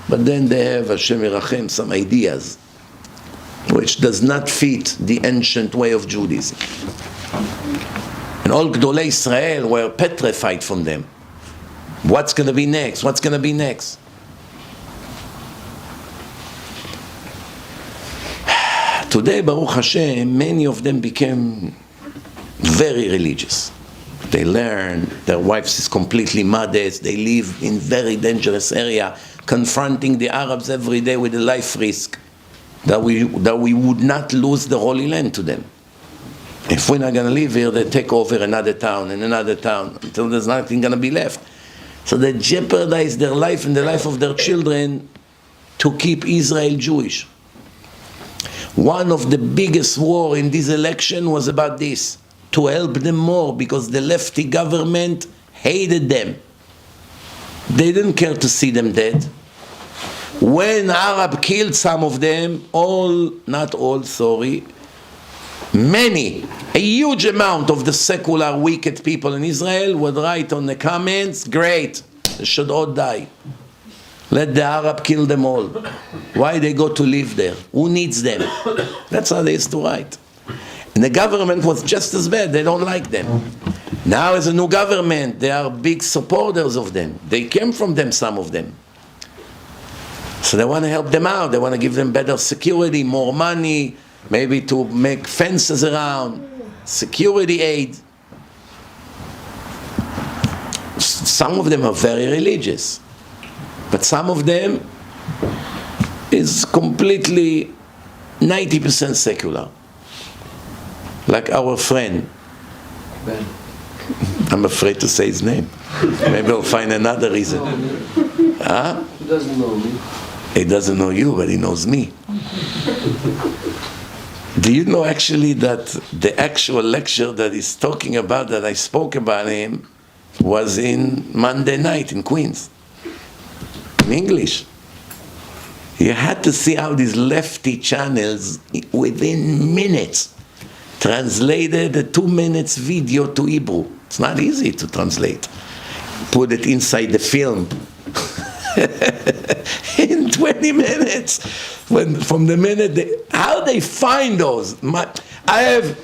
but then they have, Hashem Yerachem, some ideas which does not fit the ancient way of Judaism. And all Gdolei Israel were petrified from them. What's going to be next? What's going to be next? Today, Baruch Hashem, many of them became very religious. They learn, their wives is completely modest, they live in very dangerous area, confronting the Arabs every day with a life risk, that we would not lose the Holy Land to them. If we're not going to live here, they take over another town and another town until there's nothing going to be left. So they jeopardize their life and the life of their children to keep Israel Jewish. One of the biggest war in this election was about this, to help them more, because the lefty government hated them. They didn't care to see them dead. When Arab killed some of them, many, a huge amount of the secular wicked people in Israel would write on the comments, great, they should all die. Let the Arab kill them all. Why they go to live there? Who needs them? That's how they used to write. And the government was just as bad. They don't like them. Now as a new government, they are big supporters of them. They came from them, some of them. So they want to help them out. They want to give them better security, more money, maybe to make fences around, security aid. Some of them are very religious. But some of them is completely 90% secular. Like our friend. Ben. I'm afraid to say his name. Maybe I'll find another reason. Huh? He doesn't know me. He doesn't know you, but he knows me. Do you know actually that the actual lecture that he's talking about, that I spoke about him, was in Monday night in Queens? In English. You had to see how these lefty channels, within minutes, translated a 2 minutes video to Hebrew. It's not easy to translate. Put it inside the film. In 20 minutes. From the minute how they find those? I have,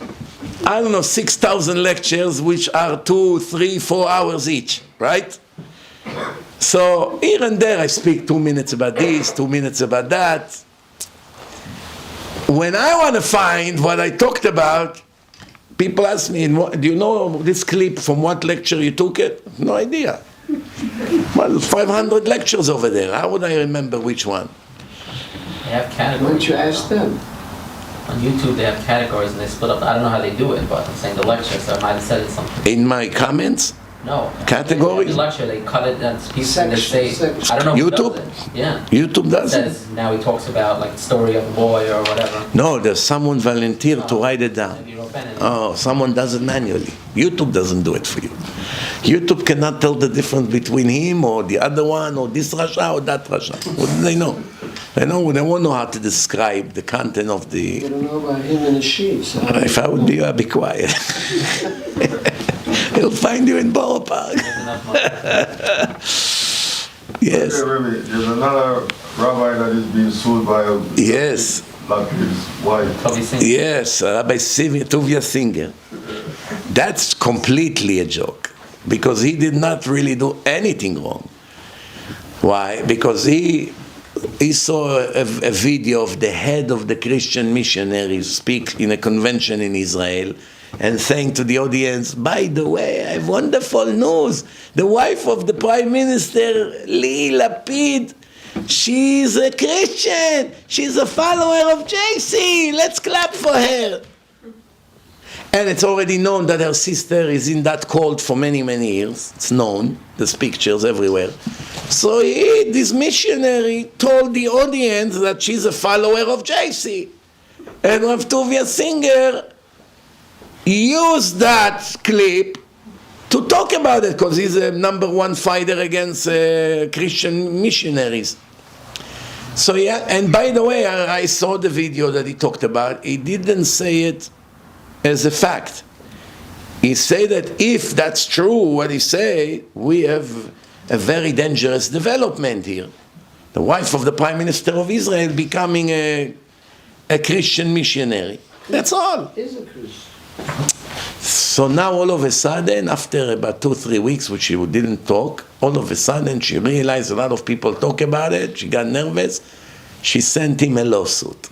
6,000 lectures, which are 2, 3, 4 hours each, right? So here and there I speak 2 minutes about this, 2 minutes about that. When I want to find what I talked about, people ask me, do you know this clip from what lecture you took it? No idea. Well, 500 lectures over there. How would I remember which one? They have categories. Why don't you ask them? On YouTube they have categories and they split up. I don't know how they do it, but I'm saying the lecture, so I might have said it something. In my comments? No. Categories? The lecture, they cut it and pieces and they say, Section. I don't know who YouTube? does it. Yeah. YouTube does it? Says, now he talks about like the story of a boy or whatever. No, there's someone volunteered to write it down. Maybe wrote Bennet. Oh, someone does it manually. YouTube doesn't do it for you. YouTube cannot tell the difference between him or the other one or this Rasha or that Rasha. What do they know? They won't know how to describe the content of You the... don't know about him and the sheets. If I would be you, I'd be quiet. He'll find you in Borough Park. There's enough money. Yes. Okay, Rabbi, there's another rabbi that is being sued by Yes. like his wife. Toby Singh. Yes, Rabbi Tuvia Singer. That's completely a joke, because he did not really do anything wrong. Why? Because he saw a video of the head of the Christian missionaries speak in a convention in Israel and saying to the audience, by the way, I have wonderful news. The wife of the Prime Minister, Lee Lapid, she's a Christian. She's a follower of JC. Let's clap for her. And it's already known that her sister is in that cult for many, many years. It's known. There's pictures everywhere. So this missionary told the audience that she's a follower of JC. And Rav Tuvia Singer used that clip to talk about it, because he's a number one fighter against Christian missionaries. So yeah, and by the way, I saw the video that he talked about. He didn't say it as a fact. He said that if that's true what he say, we have a very dangerous development here. The wife of the Prime Minister of Israel becoming a Christian missionary. That's all. Is a Christian. So now all of a sudden, after about 2-3 weeks which she didn't talk, all of a sudden she realized a lot of people talk about it, she got nervous, she sent him a lawsuit.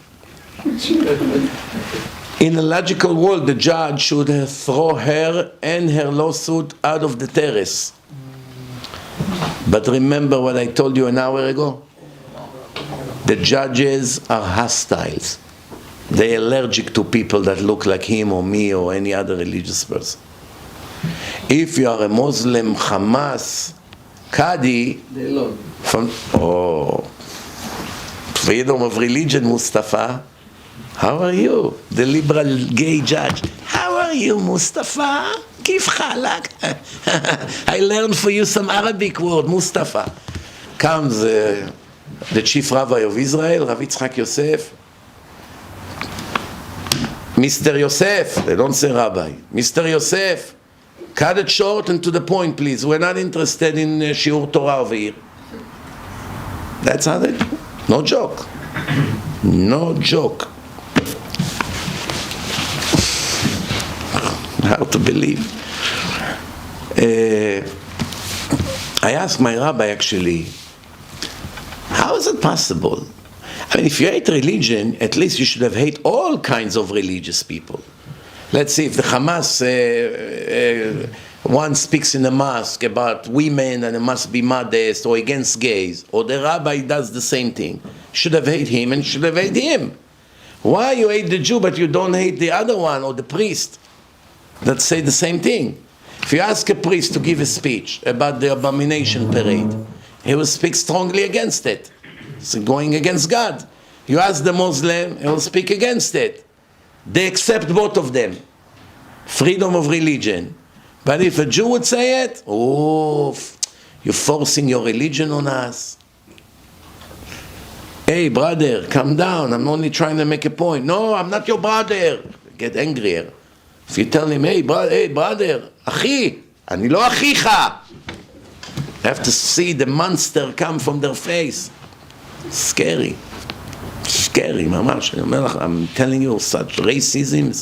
In a logical world, the judge should throw her and her lawsuit out of the terrace. But remember what I told you an hour ago? The judges are hostiles. They're allergic to people that look like him or me or any other religious person. If you are a Muslim Hamas Qadi, They love you. Freedom of religion, Mustafa. How are you? The liberal gay judge. How are you, Mustafa? Kif halak? I learned for you some Arabic word, Mustafa. Comes the chief rabbi of Israel, Rav Yitzchak Yosef. Mr. Yosef, they don't say rabbi. Mr. Yosef, cut it short and to the point, please. We're not interested in Shiur Torah over here. That's how they do. No joke. No joke. How to believe. I asked my rabbi actually, how is it possible? I mean, if you hate religion, at least you should have hate all kinds of religious people. Let's see, if the Hamas one speaks in a mosque about women and it must be modest, or against gays, or the rabbi does the same thing, you should have hate him and you should have hate him. Why you hate the Jew but you don't hate the other one, or the priest that say the same thing? If you ask a priest to give a speech about the abomination parade, he will speak strongly against it. It's going against God. You ask the Muslim, he will speak against it. They accept both of them. Freedom of religion. But if a Jew would say it, oh, you're forcing your religion on us. Hey, brother, calm down. I'm only trying to make a point. No, I'm not your brother. Get angrier. If you tell him, hey, brother, Achi, אני לא אחיך. You have to see the monster come from their face. Scary. Scary, ממש. I'm telling you, such racism.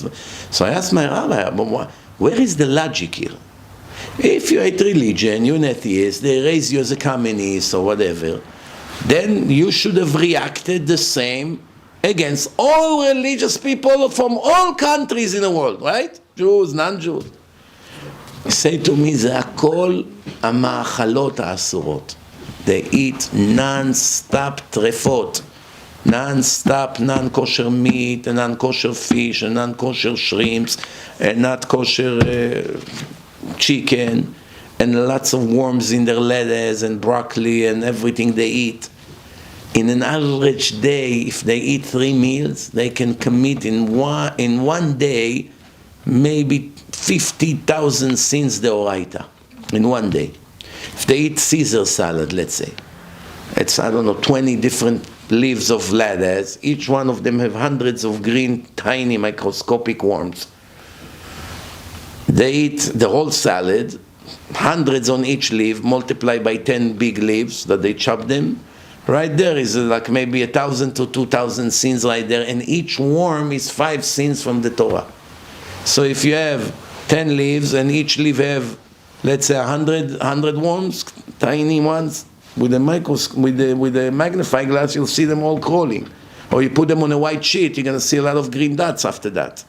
So I asked my rabbi, where is the logic here? If you hate religion, you're an atheist, they raise you as a communist or whatever, then you should have reacted the same against all religious people from all countries in the world, right? Jews, non-Jews. He said to me, זה הכל המאכלות האסורות. They eat non-stop טרפות. Non-stop, non-kosher meat, and non-kosher fish, and non-kosher shrimps, and not kosher chicken, and lots of worms in their lettuce, and broccoli, and everything they eat. In an average day, if they eat 3 meals, they can commit in one day maybe 50,000 sins deoraita. In one day. If they eat Caesar salad, let's say, it's, I don't know, 20 different leaves of lettuce. Each one of them have hundreds of green, tiny, microscopic worms. They eat the whole salad, hundreds on each leaf, multiplied by 10 big leaves that they chop them. Right there is like maybe 1,000 to 2,000 sins right there, and each worm is 5 sins from the Torah. So if you have 10 leaves and each leaf have, let's say, 100 worms, tiny ones, with a magnifying glass, you'll see them all crawling. Or you put them on a white sheet, you're going to see a lot of green dots after that.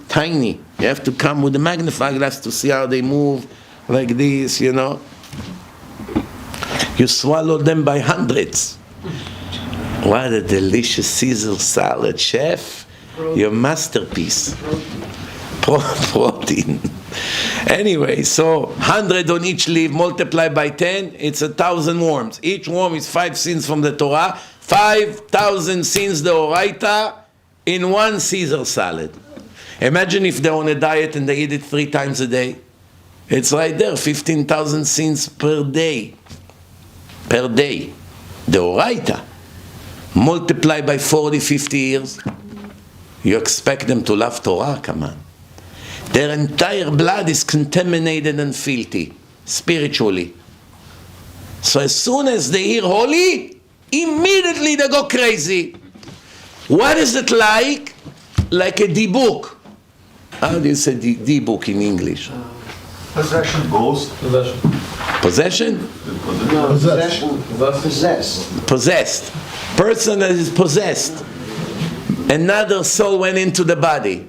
Tiny. You have to come with a magnifying glass to see how they move like this, you know. You swallow them by hundreds. What a delicious Caesar salad, chef. Your masterpiece. Protein. Anyway, so 100 on each leaf multiplied by 10, it's 1,000 worms. Each worm is 5 sins from the Torah, 5,000 sins the Oraita in one Caesar salad. Imagine if they're on a diet and they eat it 3 times a day. It's right there, 15,000 sins per day. Per day. The Oraita. Multiply by 40, 50 years. You expect them to love Torah? Come on. Their entire blood is contaminated and filthy, spiritually. So as soon as they hear holy, immediately they go crazy. What is it like? Like a Dybuk. How do you say Dybuk in English? Possession, ghost. Possession? No, possession. Possessed. Possessed. Person that is possessed. Another soul went into the body.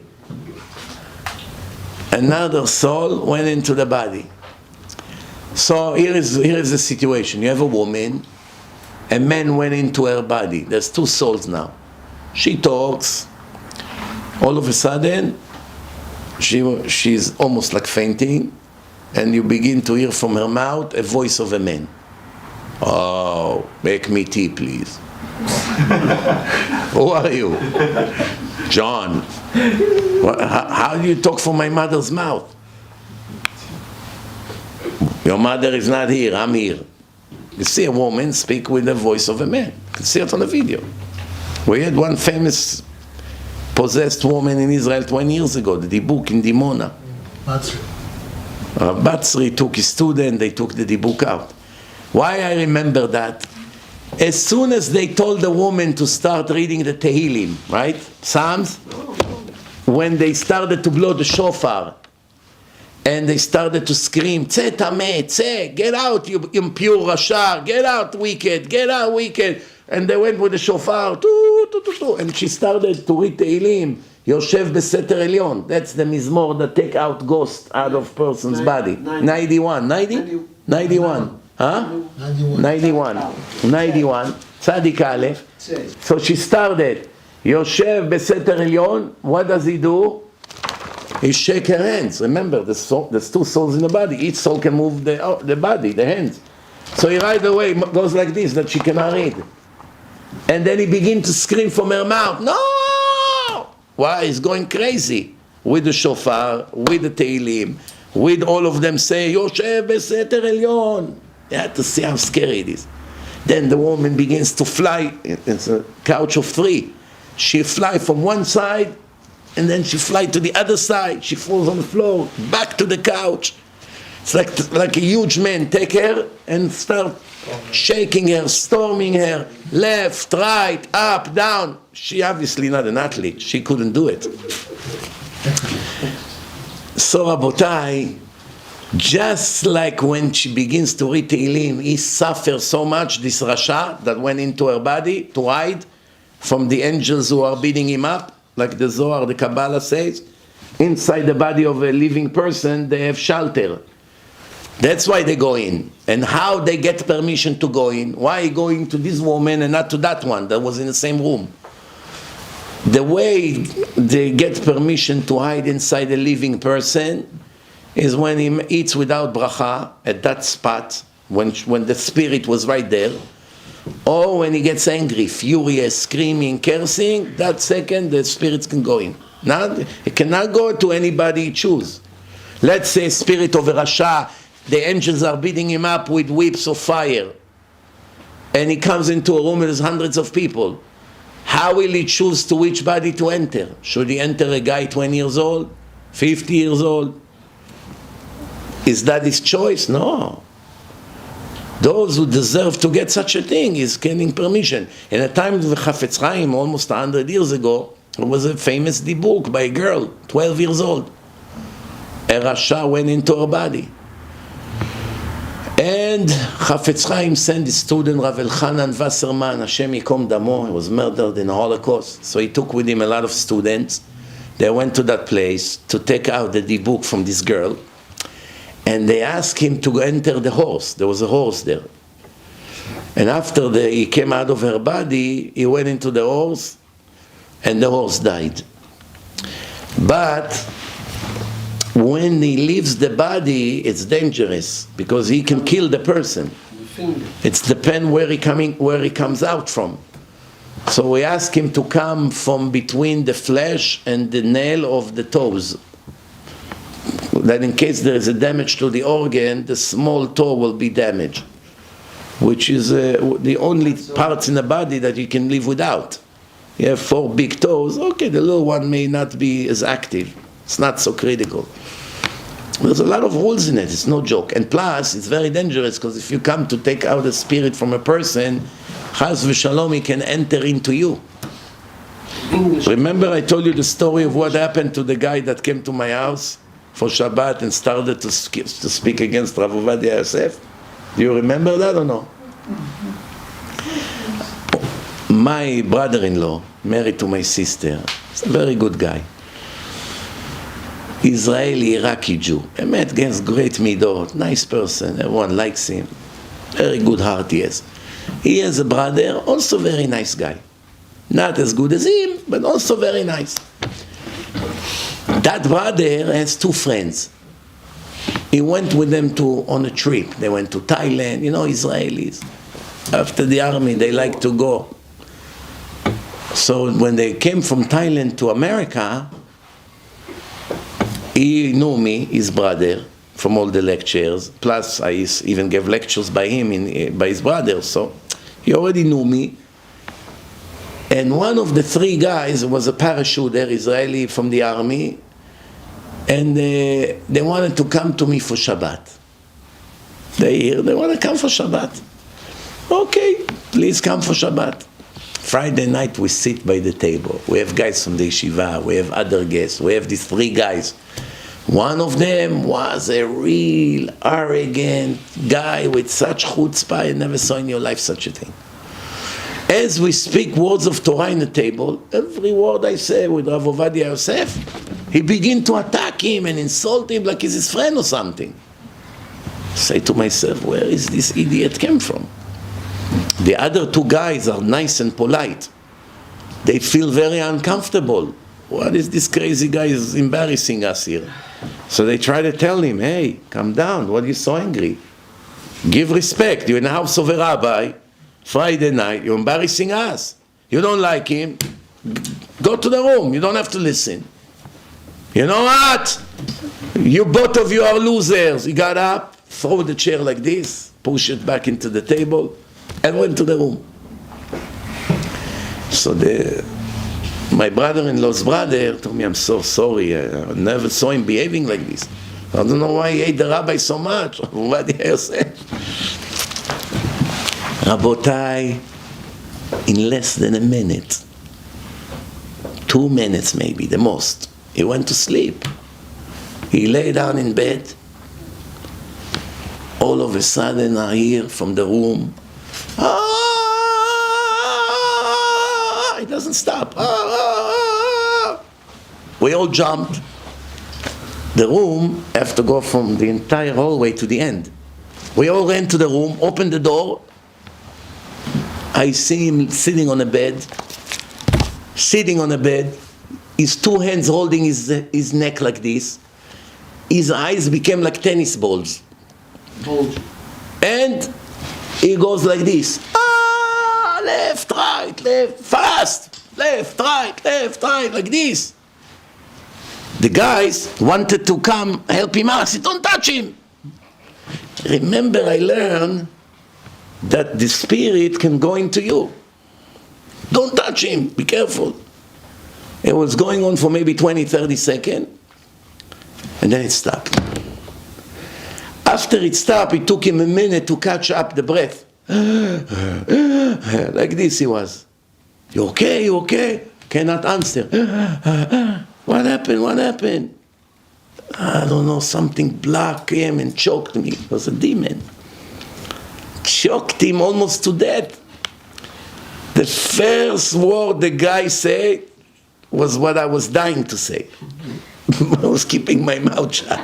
Another soul went into the body. So here is the situation. You have a woman, a man went into her body. There's 2 souls now. She talks. All of a sudden, she's almost like fainting, and you begin to hear from her mouth a voice of a man. Oh, make me tea, please. Who are you? John. How do you talk from my mother's mouth? Your mother is not here, I'm here. You see a woman speak with the voice of a man. You can see it on the video. We had one famous possessed woman in Israel 20 years ago, the Dybuk in Dimona. Batsri took his student, they took the Dybuk out. Why I remember that? As soon as they told the woman to start reading the Tehillim, right? Psalms, when they started to blow the shofar, and they started to scream, "Tze tameh, tze, get out, you impure Rasha, get out, wicked, get out, wicked." And they went with the shofar, and she started to read Tehillim, Yoshev Beseter Elyon. That's the mizmor that take out ghost out of person's body. 91. Huh? 91. Tzadik Aleph. So she started, Yoshev Beseter Elyon. What does he do? He shake her hands. Remember, there's 2 souls in the body. Each soul can move the body, the hands. So he right away goes like this, that she cannot read. And then he begins to scream from her mouth, "No!" Why? He's going crazy. With the shofar, with the Tehillim, with all of them saying, "Yoshev Beseter Elyon." You have to see how scary it is. Then the woman begins to fly. It's a couch of 3. She fly from one side, and then she fly to the other side. She falls on the floor, back to the couch. It's like a huge man take her and start shaking her, storming her, left, right, up, down. She obviously not an athlete. She couldn't do it. So Rabotai, just like when she begins to read Tehillim, he suffers so much, this Rasha that went into her body to hide from the angels who are beating him up, like the Zohar, the Kabbalah says. Inside the body of a living person, they have shelter. That's why they go in. And how they get permission to go in? Why going to this woman and not to that one that was in the same room? The way they get permission to hide inside a living person is when he eats without bracha at that spot, when the spirit was right there, or when he gets angry, furious, screaming, cursing, that second the spirits can go in. It cannot go to anybody he choose. Let's say spirit of a Rasha, the angels are beating him up with whips of fire. and he comes into a room with hundreds of people, how will he choose to which body to enter? Should he enter a guy 20 years old, 50 years old? Is that his choice? No. Those who deserve to get such a thing is getting permission. In a time of the Chafetz Chaim, almost 100 years ago, there was a famous Dybuks by a girl, 12 years old. A Rasha went into her body. And Chafetz Chaim sent his student, Rav Elchanan Wasserman, Hashem Yikom Damo. He was murdered in the Holocaust. So he took with him a lot of students. They went to that place to take out the Dybuks from this girl. And they asked him to enter the horse. There was a horse there. And after he came out of her body, he went into the horse, and the horse died. But when he leaves the body, it's dangerous because he can kill the person. It depends where he comes out from. So we ask him to come from between the flesh and the nail of the toes. That in case there is a damage to the organ, the small toe will be damaged, which is the only parts in the body that you can live without. You have 4 big toes, okay, the little one may not be as active. It's not so critical. There's a lot of rules in it, it's no joke. And plus, it's very dangerous because if you come to take out a spirit from a person, Chas v'shalom, he can enter into you. Remember I told you the story of what happened to the guy that came to my house for Shabbat and started to speak against Rav Ovadia Yosef? Do you remember that or no? My brother-in-law, married to my sister, is a very good guy. Israeli, Iraqi Jew. He met against great midot, nice person, everyone likes him. Very good heart he has. He has a brother, also very nice guy. Not as good as him, but also very nice. That brother has 2 friends. He went with them on a trip. They went to Thailand, Israelis. After the army, they like to go. So when they came from Thailand to America, he knew me, his brother, from all the lectures. Plus, I even gave lectures by him, by his brother. So he already knew me. And one of the 3 guys was a parachuter, Israeli from the army, and they wanted to come to me for Shabbat. They want to come for Shabbat. Okay, please come for Shabbat. Friday night we sit by the table. We have guys from the yeshiva, we have other guests, we have these 3 guys. One of them was a real arrogant guy with such chutzpah, you never saw in your life such a thing. As we speak words of Torah in the table, every word I say with Rav Ovadia Yosef, he begin to attack him and insult him like he's his friend or something. I say to myself, where is this idiot came from? The other 2 guys are nice and polite. They feel very uncomfortable. What is this crazy guy is embarrassing us here? So they try to tell him, hey, calm down, what are you so angry? Give respect, you're in the house of a rabbi. Friday night, you're embarrassing us. You don't like him, go to the room, you don't have to listen. You know what? You both of you are losers. He got up, throw the chair like this, push it back into the table, and went to the room. So my brother-in-law's brother told me, I'm so sorry, I never saw him behaving like this. I don't know why he hate the rabbi so much. What did I say? Rabotai, in less than a minute, 2 minutes maybe, the most, he went to sleep. He lay down in bed. All of a sudden I hear from the room, it doesn't stop. We all jumped. The room have to go from the entire hallway to the end. We all ran to the room, opened the door. I see him sitting on a bed, his 2 hands holding his neck like this. His eyes became like tennis balls. And he goes like this. Left, right, left, fast. Left, right, like this. The guys wanted to come help him out. I said, don't touch him. Remember, I learned that the spirit can go into you. Don't touch him, be careful. It was going on for maybe 20, 30 seconds, and then it stopped. After it stopped, it took him a minute to catch up the breath. Like this he was. You okay? You okay? Cannot answer. What happened? What happened? I don't know, something black came and choked me. It was a demon. Choked him almost to death. The first word the guy said was what I was dying to say. I was keeping my mouth shut.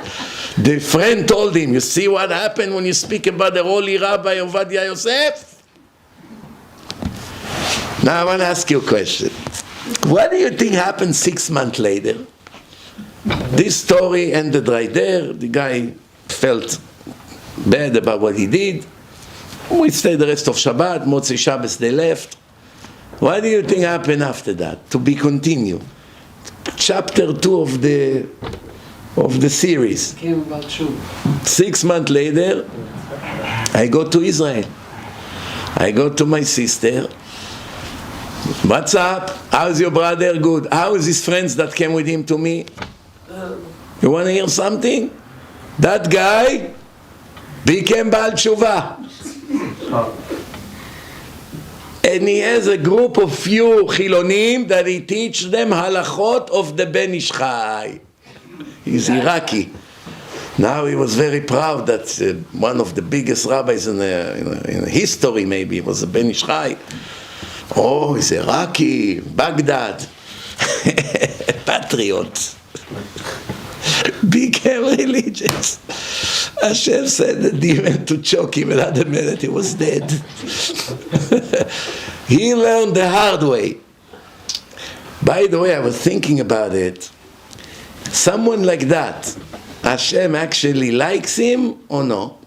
The friend told him, you see what happened when you speak about the holy Rabbi Ovadia Yosef? Now I want to ask you a question. What do you think happened 6 months later? This story ended right there. The guy felt bad about what he did. We stayed the rest of Shabbat. Motzei Shabbos they left. What do you think happened after that? To be continued. Chapter 2 of the series. 6 months later, I go to Israel. I go to my sister. What's up? How's your brother? Good. How is his friends that came with him to me? You want to hear something? That guy became Baal Tshuva. And he has a group of few Chilonim that he teach them halachot of the Ben Ish Chai. He's Iraqi. Now he was very proud that one of the biggest rabbis in history maybe was a Ben Ish Chai. Oh, he's Iraqi, Baghdad. Patriot. Became religious. Hashem said the demon to choke him, another minute he was dead. He learned the hard way. By the way, I was thinking about it. Someone like that, Hashem actually likes him or no?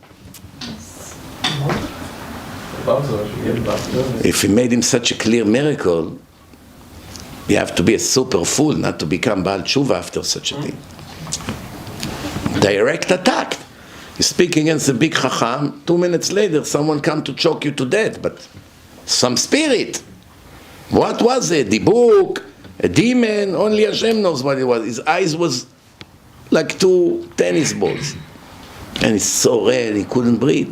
If he made him such a clear miracle, you have to be a super fool not to become Baal Tshuva after such a thing. Direct attack. You speak against a big Chacham, 2 minutes later someone come to choke you to death, but some spirit. What was it? Dybuks, a demon? Only Hashem knows what it was. His eyes was like 2 tennis balls. And it's so red, he couldn't breathe.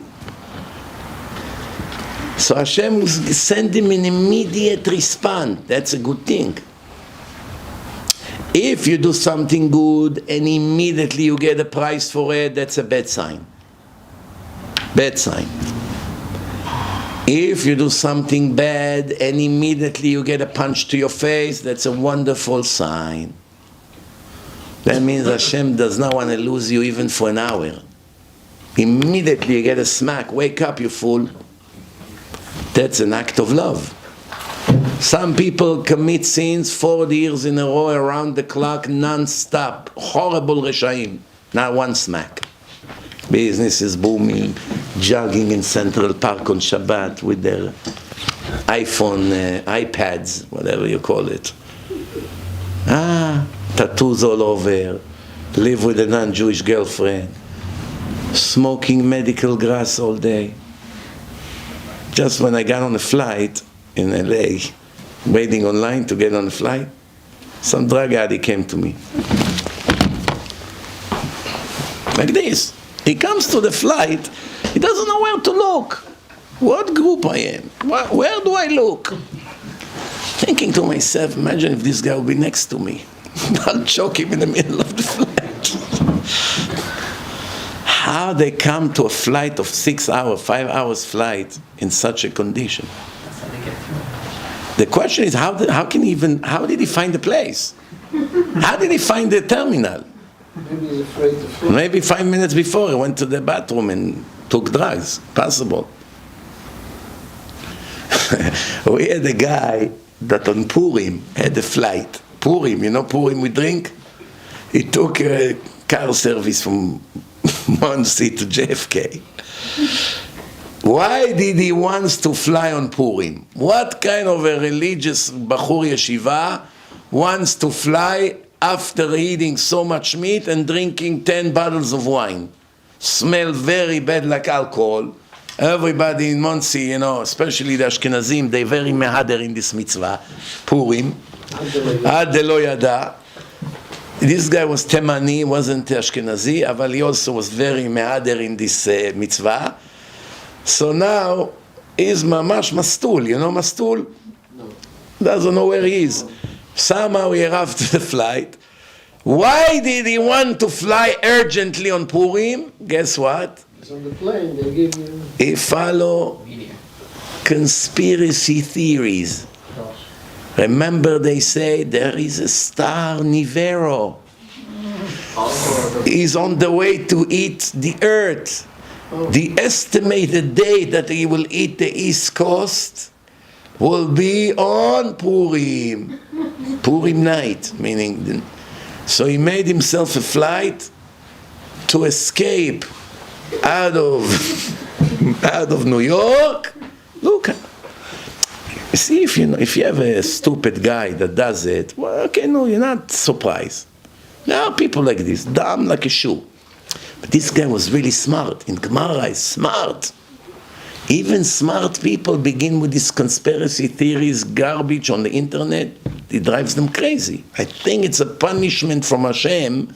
So Hashem sent him an immediate response. That's a good thing. If you do something good and immediately you get a prize for it, that's a bad sign. Bad sign. If you do something bad and immediately you get a punch to your face, that's a wonderful sign. That means Hashem does not want to lose you even for an hour. Immediately you get a smack, wake up you fool. That's an act of love. Some people commit sins 40 years in a row around the clock, non-stop. Horrible reshaim. Not one smack. Business is booming, jogging in Central Park on Shabbat with their iPhone, iPads, whatever you call it. Tattoos all over, live with a non-Jewish girlfriend, smoking medical grass all day. Just when I got on a flight in LA, waiting online to get on the flight, some drug addict came to me. Like this. He comes to the flight, he doesn't know where to look. What group I am? Where do I look? Thinking to myself, imagine if this guy would be next to me. I'll choke him in the middle of the flight. How they come to a flight of 6 hours, 5 hours flight in such a condition? The question is, how did he find the place? How did he find the terminal? Maybe he's afraid to fly. Maybe 5 minutes before he went to the bathroom and took drugs. Possible. We had a guy that on Purim had a flight. Purim, you know Purim we drink? He took a car service from Monsey to JFK. Why did he want to fly on Purim? What kind of a religious Bachur Yeshiva wants to fly after eating so much meat and drinking 10 bottles of wine? Smell very bad like alcohol. Everybody in Monsey, you know, especially the Ashkenazim, they very mehader in this mitzvah, Purim. Ad delo yada. This guy was Temani, wasn't Ashkenazi, but he also was very mehader in this mitzvah. So now, he's mamash mastul, you know mastul? No. Doesn't know where he is. Somehow he arrived to the flight. Why did he want to fly urgently on Purim? Guess what? It's on the plane, they give you... He follow conspiracy theories. Remember they say there is a star Nivero. He's on the way to eat the earth. The estimated day that he will eat the East Coast will be on Purim. Purim night, meaning... So he made himself a flight to escape out of New York. Look, you see, if you have a stupid guy that does it, well, okay, no, you're not surprised. There are people like this, dumb like a shoe. But this guy was really smart. In Gemara, he's smart. Even smart people begin with these conspiracy theories, garbage on the internet. It drives them crazy. I think it's a punishment from Hashem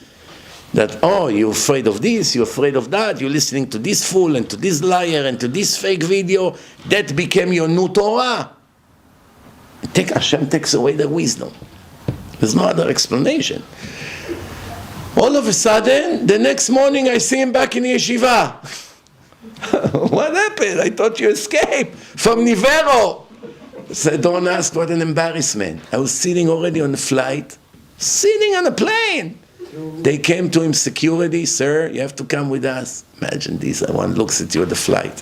that, oh, you're afraid of this, you're afraid of that, you're listening to this fool and to this liar and to this fake video. That became your new Torah. Hashem takes away the wisdom. There's no other explanation. All of a sudden, the next morning I see him back in the yeshiva. What happened? I thought you escaped from Nivero. So don't ask, what an embarrassment. I was sitting already on the flight, sitting on a plane. They came to him, security, sir, you have to come with us. Imagine this, one looks at you at the flight.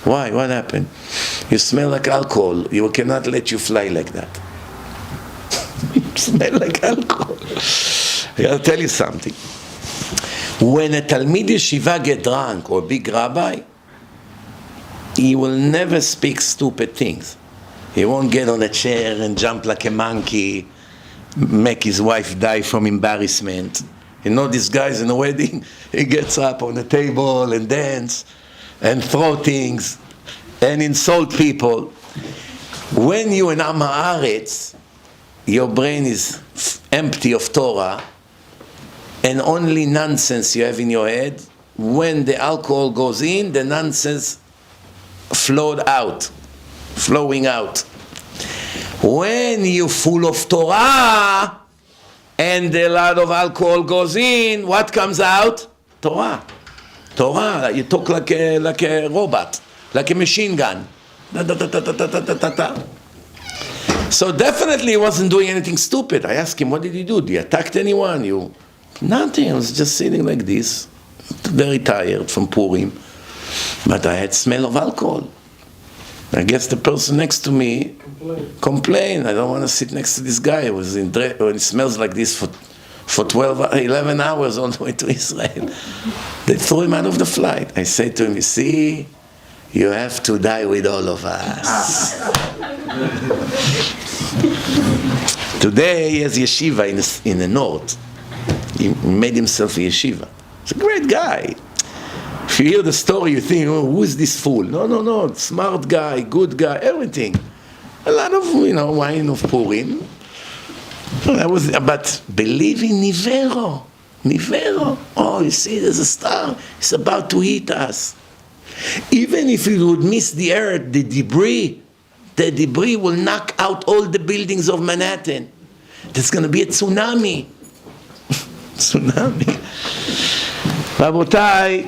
Why? What happened? You smell like alcohol. You cannot let you fly like that. You smell like alcohol. I gotta tell you something. When a Talmid Yeshiva get drunk, or a big rabbi, he will never speak stupid things. He won't get on a chair and jump like a monkey, make his wife die from embarrassment. You know these guys in a wedding, he gets up on the table and dance and throw things and insult people. When you in Am Haaretz, your brain is empty of Torah and only nonsense you have in your head. When the alcohol goes in, the nonsense flowing out. When you're full of Torah and a lot of alcohol goes in, what comes out? Torah. You talk like a robot, like a machine gun. So definitely he wasn't doing anything stupid. I asked him, what did you do? Did you attack anyone? Nothing. I was just sitting like this, very tired from Purim. But I had smell of alcohol. I guess the person next to me complained. I don't want to sit next to this guy when it smells like this for 11 hours on the way to Israel. They threw him out of the flight. I said to him, you see, you have to die with all of us. Today he has yeshiva in the north. He made himself a yeshiva. He's a great guy. If you hear the story, you think, oh, who is this fool? No, smart guy, good guy, everything. A lot of, wine of Purim. But believe in Nivero. Oh, you see, there's a star. It's about to hit us. Even if it would miss the earth, the debris will knock out all the buildings of Manhattan. There's going to be a tsunami. Rabotai,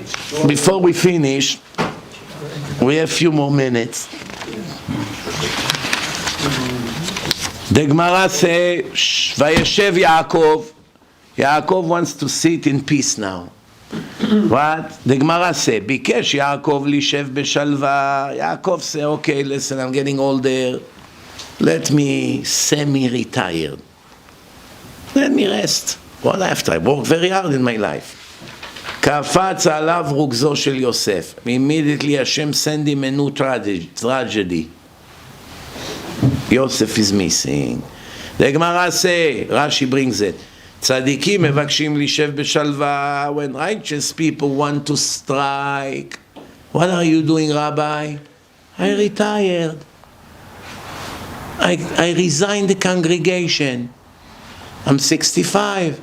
before we finish, we have a few more minutes. The Gemara says, Vayeshev Yaakov. Yaakov wants to sit in peace now. What? The Gemara says, Bikesh Yaakov lishev beshalva. Yaakov say, okay, listen, I'm getting older. Let me semi-retire. Let me rest. What after? I worked very hard in my life. קפץ עליו רוגזו של יוסף. Immediately Hashem sent him a new tragedy. Yosef is missing. The Gemara say, Rashi brings it, צדיקים מבקשים לשב בשלווה. When righteous people want to strike, What are you doing, Rabbi? I retired. I resigned the congregation. I'm 65.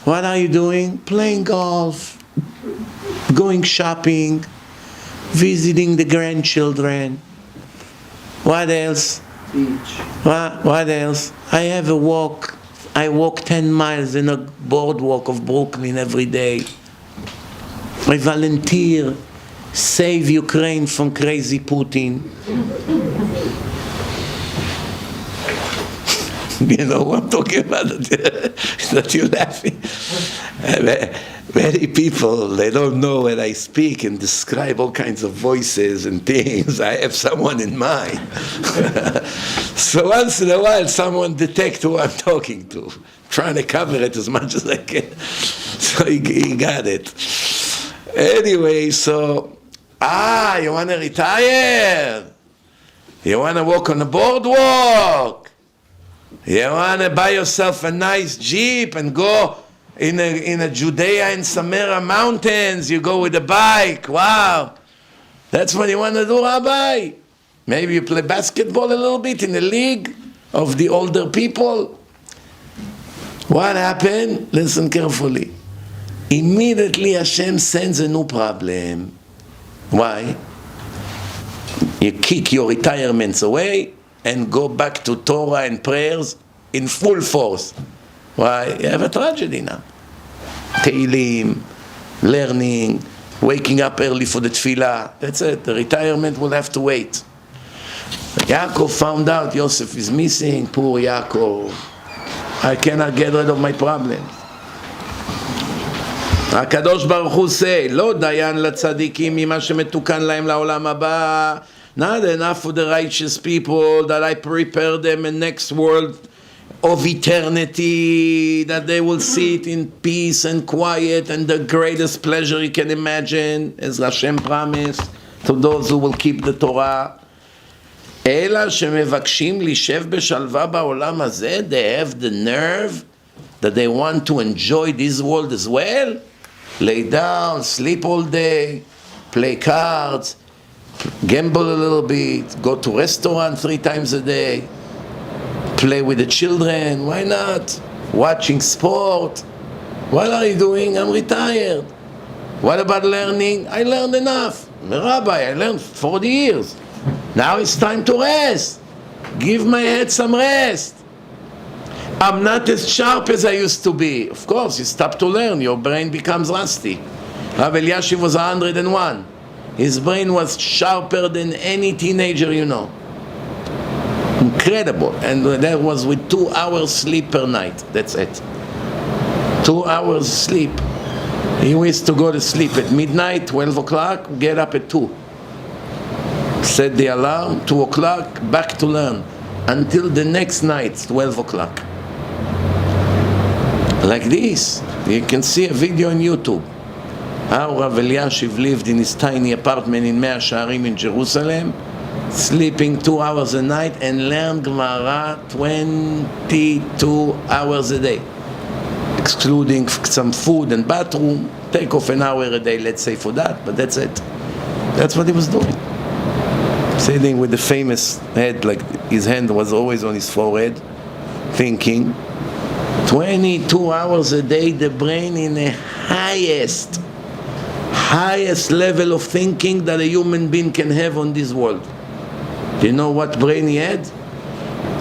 What are you doing? Playing golf, going shopping, visiting the grandchildren. What else? Beach. What else? I have a walk. I walk 10 miles in a boardwalk of Brooklyn every day. I volunteer, save Ukraine from crazy Putin. You know what I'm talking about? That you're laughing. Many people, they don't know when I speak and describe all kinds of voices and things. I have someone in mind. So once in a while, someone detects who I'm talking to. Trying to cover it as much as I can. So he got it. Anyway, so, you want to retire? You want to walk on the boardwalk? You want to buy yourself a nice Jeep and go in a Judea and Samaria mountains? You go with a bike. Wow. That's what you want to do, Rabbi? Maybe you play basketball a little bit in the league of the older people. What happened? Listen carefully. Immediately Hashem sends a new problem. Why? You kick your retirements away and go back to Torah and prayers in full force. Why? You have a tragedy now. Tehillim, learning, waking up early for the tefillah. That's it. The retirement will have to wait. Yaakov found out Yosef is missing. Poor Yaakov. I cannot get rid of my problems. הקדוש ברוך הוא say, לא דיין לצדיקים ממה שמתוקן להם לעולם הבא. Not enough for the righteous people that I prepare them a next world of eternity, that they will sit in peace and quiet and the greatest pleasure you can imagine, as Hashem promised to those who will keep the Torah. אלא שמבקשים להישב בשלווה בעולם הזה, they have the nerve that they want to enjoy this world as well. Lay down, sleep all day, play cards, gamble a little bit, go to restaurant 3 times a day, play with the children, why not? Watching sport. What are you doing? I'm retired. What about learning? I learned enough. Rabbi, I learned 40 years. Now it's time to rest. Give my head some rest. I'm not as sharp as I used to be. Of course, you stop to learn, your brain becomes rusty. Rav Eliashiv was 101. His brain was sharper than any teenager you know. Incredible. And that was with 2 hours sleep per night. That's it. 2 hours sleep. He used to go to sleep at midnight, 12 o'clock, get up at 2. Set the alarm, 2 o'clock, back to learn. Until the next night, 12 o'clock. Like this. You can see a video on YouTube. How Rav Eliashiv lived in his tiny apartment in Mea Shearim in Jerusalem, sleeping 2 hours a night and learned Gemara 22 hours a day, excluding some food and bathroom. Take off an hour a day, let's say, for that, but that's it. That's what he was doing. Sitting with the famous head, like his hand was always on his forehead, thinking. 22 hours a day, the brain in the highest level of thinking that a human being can have on this world. Do you know what brain he had?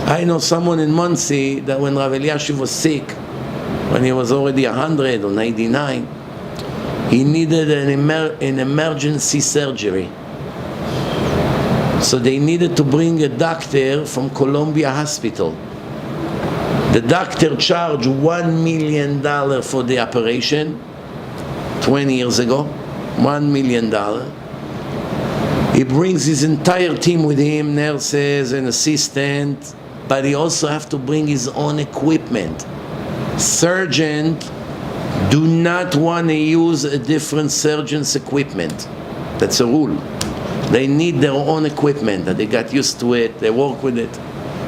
I know someone in Muncie that when Rav Eliashiv was sick, when he was already 100 or 99, he needed an emergency surgery. So they needed to bring a doctor from Columbia Hospital. The doctor charged $1 million for the operation 20 years ago. $1 million. He brings his entire team with him, nurses and assistants, but he also has to bring his own equipment. Surgeons do not want to use a different surgeon's equipment. That's a rule. They need their own equipment, that they got used to it, they work with it.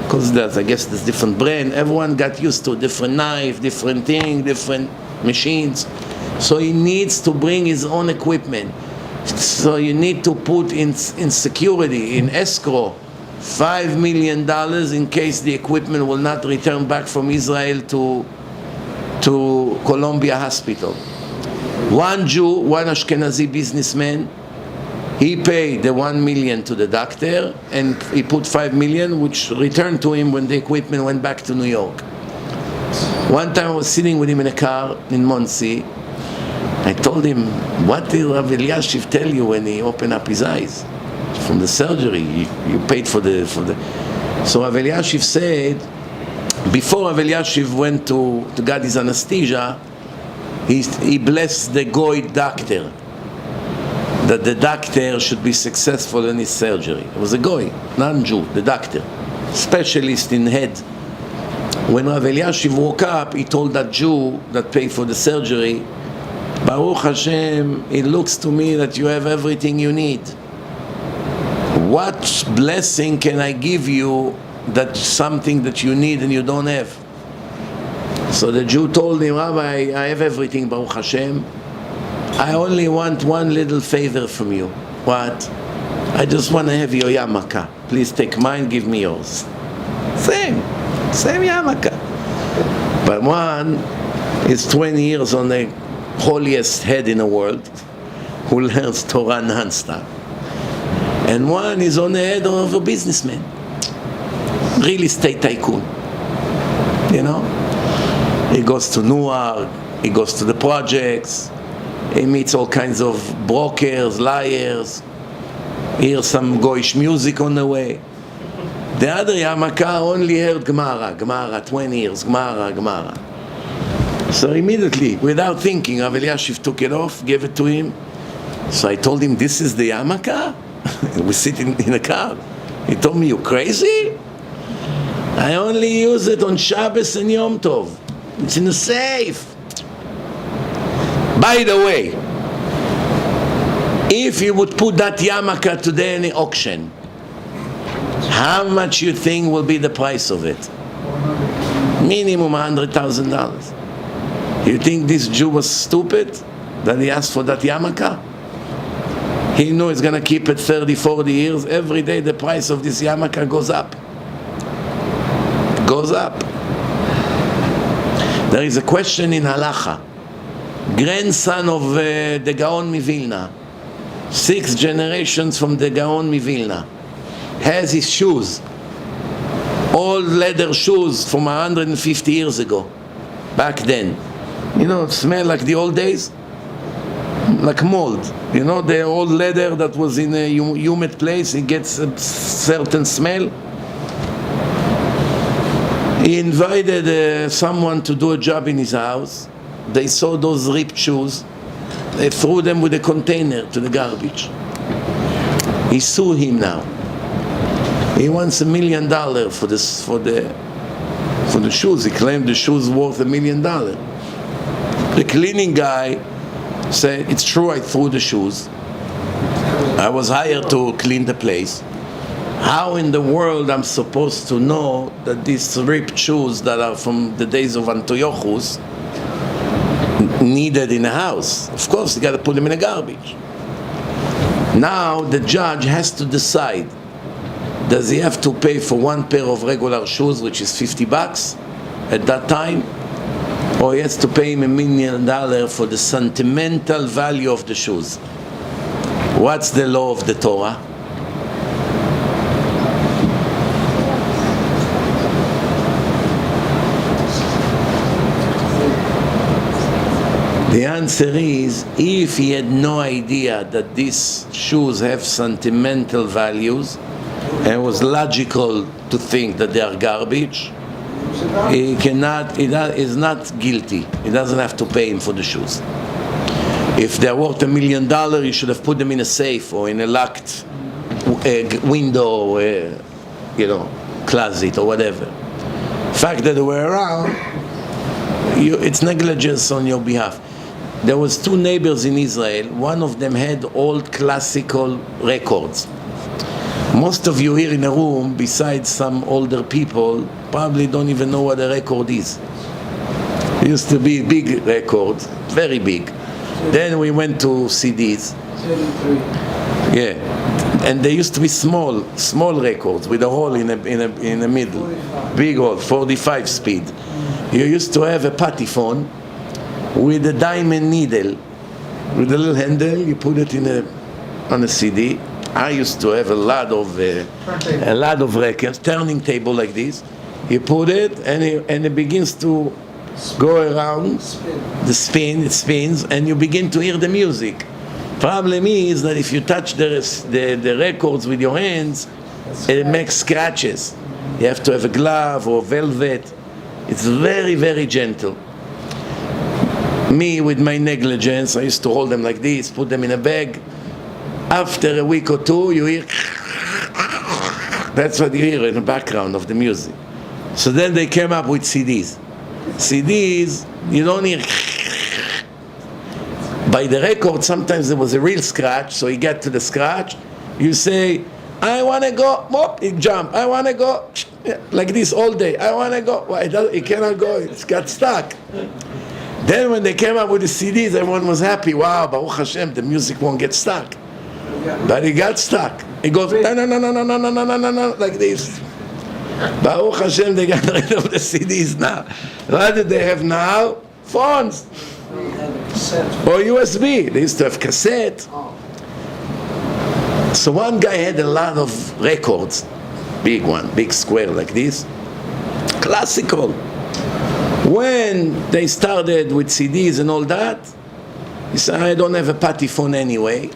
Because I guess there's different brand. Everyone got used to a different knife, different thing, different machines. So he needs to bring his own equipment. So you need to put in security, in escrow, $5 million in case the equipment will not return back from Israel to Columbia Hospital. One Jew, one Ashkenazi businessman, he paid the 1 million to the doctor, and he put 5 million, which returned to him when the equipment went back to New York. One time I was sitting with him in a car in Monsey. I told him, what did Rabbi Eliashiv tell you when he opened up his eyes? From the surgery, you paid for the... So Rabbi Eliashiv said, before Rabbi Eliashiv went to get his anesthesia, he blessed the Goy doctor, that the doctor should be successful in his surgery. It was a Goy, non-Jew, the doctor, specialist in head. When Rabbi Eliashiv woke up, he told that Jew that paid for the surgery, Baruch Hashem, it looks to me that you have everything you need. What blessing can I give you that's something that you need and you don't have? So the Jew told him, Rabbi, I have everything, Baruch Hashem. I only want one little favor from you. What? I just want to have your yarmulke. Please take mine, give me yours. Same yarmulke. But one is 20 years on the holiest head in the world, who learns Torah non-stop. And one is on the head of a businessman, real estate tycoon. You know? He goes to Newark, he goes to the projects, he meets all kinds of brokers, liars, hears some Goyish music on the way. The other yarmulke only heard Gemara, 20 years, Gemara. So immediately, without thinking, Rabbi Eliashiv took it off, gave it to him. So I told him, this is the yarmulke? We sit in a car. He told me, you crazy? I only use it on Shabbos and Yom Tov. It's in the safe. By the way, if you would put that yarmulke today in the auction, how much you think will be the price of it? Minimum $100,000. You think this Jew was stupid that he asked for that yarmulke? He knew he's going to keep it 30, 40 years. Every day the price of this yarmulke goes up. Goes up. There is a question in Halacha. Grandson of the Gaon Mivilna, 6 generations from the Gaon Mivilna, has his shoes, old leather shoes from 150 years ago, back then. You know, smell like the old days, like mold. You know, the old leather that was in a humid place, it gets a certain smell. He invited someone to do a job in his house. They saw those ripped shoes. They threw them with a container to the garbage. He sued him now. He wants $1 million for the shoes. He claimed the shoes worth $1 million. The cleaning guy said, it's true, I threw the shoes. I was hired to clean the place. How in the world I'm supposed to know that these ripped shoes that are from the days of Antiochus needed in a house? Of course, you got to put them in the garbage. Now the judge has to decide, does he have to pay for one pair of regular shoes, which is $50 at that time, or he has to pay him $1 million for the sentimental value of the shoes? What's the law of the Torah? The answer is, if he had no idea that these shoes have sentimental values, and it was logical to think that they are garbage, he is not guilty. He doesn't have to pay him for the shoes. If they're worth $1 million, you should have put them in a safe or in a locked window, closet or whatever. The fact that they were around, it's negligence on your behalf. There was 2 neighbors in Israel. One of them had old classical records. Most of you here in the room, besides some older people, probably don't even know what a record is. It used to be a big record, very big. Then we went to CDs. 33. Yeah, and they used to be small records with a hole in the middle, 45. big hole, 45 speed. You used to have a patephone with a diamond needle, with a little handle. You put it on a CD. I used to have a lot of records, turning table like this. You put it, and it begins to go around. It spins, and you begin to hear the music. Problem is that if you touch the records with your hands, it makes scratches. You have to have a glove or velvet. It's very, very gentle. Me, with my negligence, I used to hold them like this, put them in a bag. After a week or two, you hear, that's what you hear in the background of the music. So then they came up with CDs. CDs, you don't hear. By the record, sometimes there was a real scratch, so you get to the scratch, you say, I want to go, whoop, it jump, I want to go, like this all day, I want to go, well, it cannot go, it's got stuck. Then when they came up with the CDs, everyone was happy, wow, Baruch Hashem, the music won't get stuck. But it got stuck. It goes, no, like this. Baruch Hashem, they got rid of the CDs now. What do they have now? Phones. Or USB. They used to have cassette. So one guy had a lot of records. Big one, big square like this. Classical. When they started with CDs and all that, he said, I don't have a patephone anyway.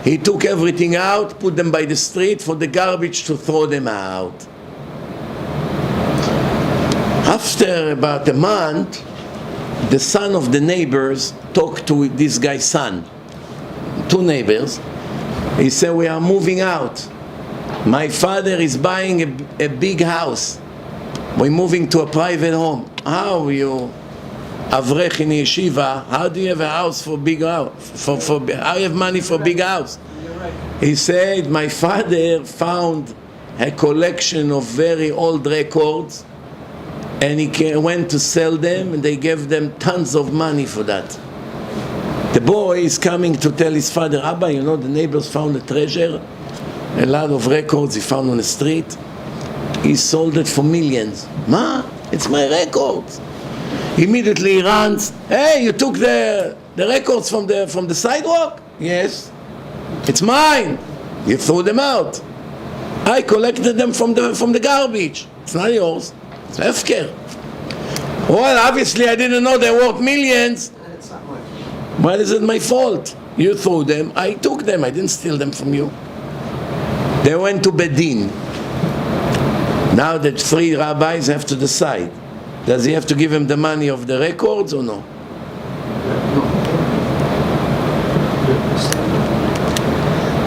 He took everything out, put them by the street for the garbage to throw them out. After about a month, the son of the neighbors talked to this guy's son. Two neighbors. He said, we are moving out. My father is buying a big house. We're moving to a private home. How you, Avrech in yeshiva, how do you have a house for big house? How do you have money for big house? He said, my father found a collection of very old records, and he went to sell them, and they gave them tons of money for that. The boy is coming to tell his father, Abba, you know, the neighbors found a treasure, a lot of records he found on the street. He sold it for millions. Ma, it's my records. Immediately he runs, hey, you took the records from the sidewalk? Yes. It's mine. You threw them out. I collected them from the garbage. It's not yours. It's hefker. Well, obviously I didn't know they were worth millions. Why is it my fault? You threw them, I took them, I didn't steal them from you. They went to Bedin. Now the three rabbis have to decide. Does he have to give him the money of the records or no?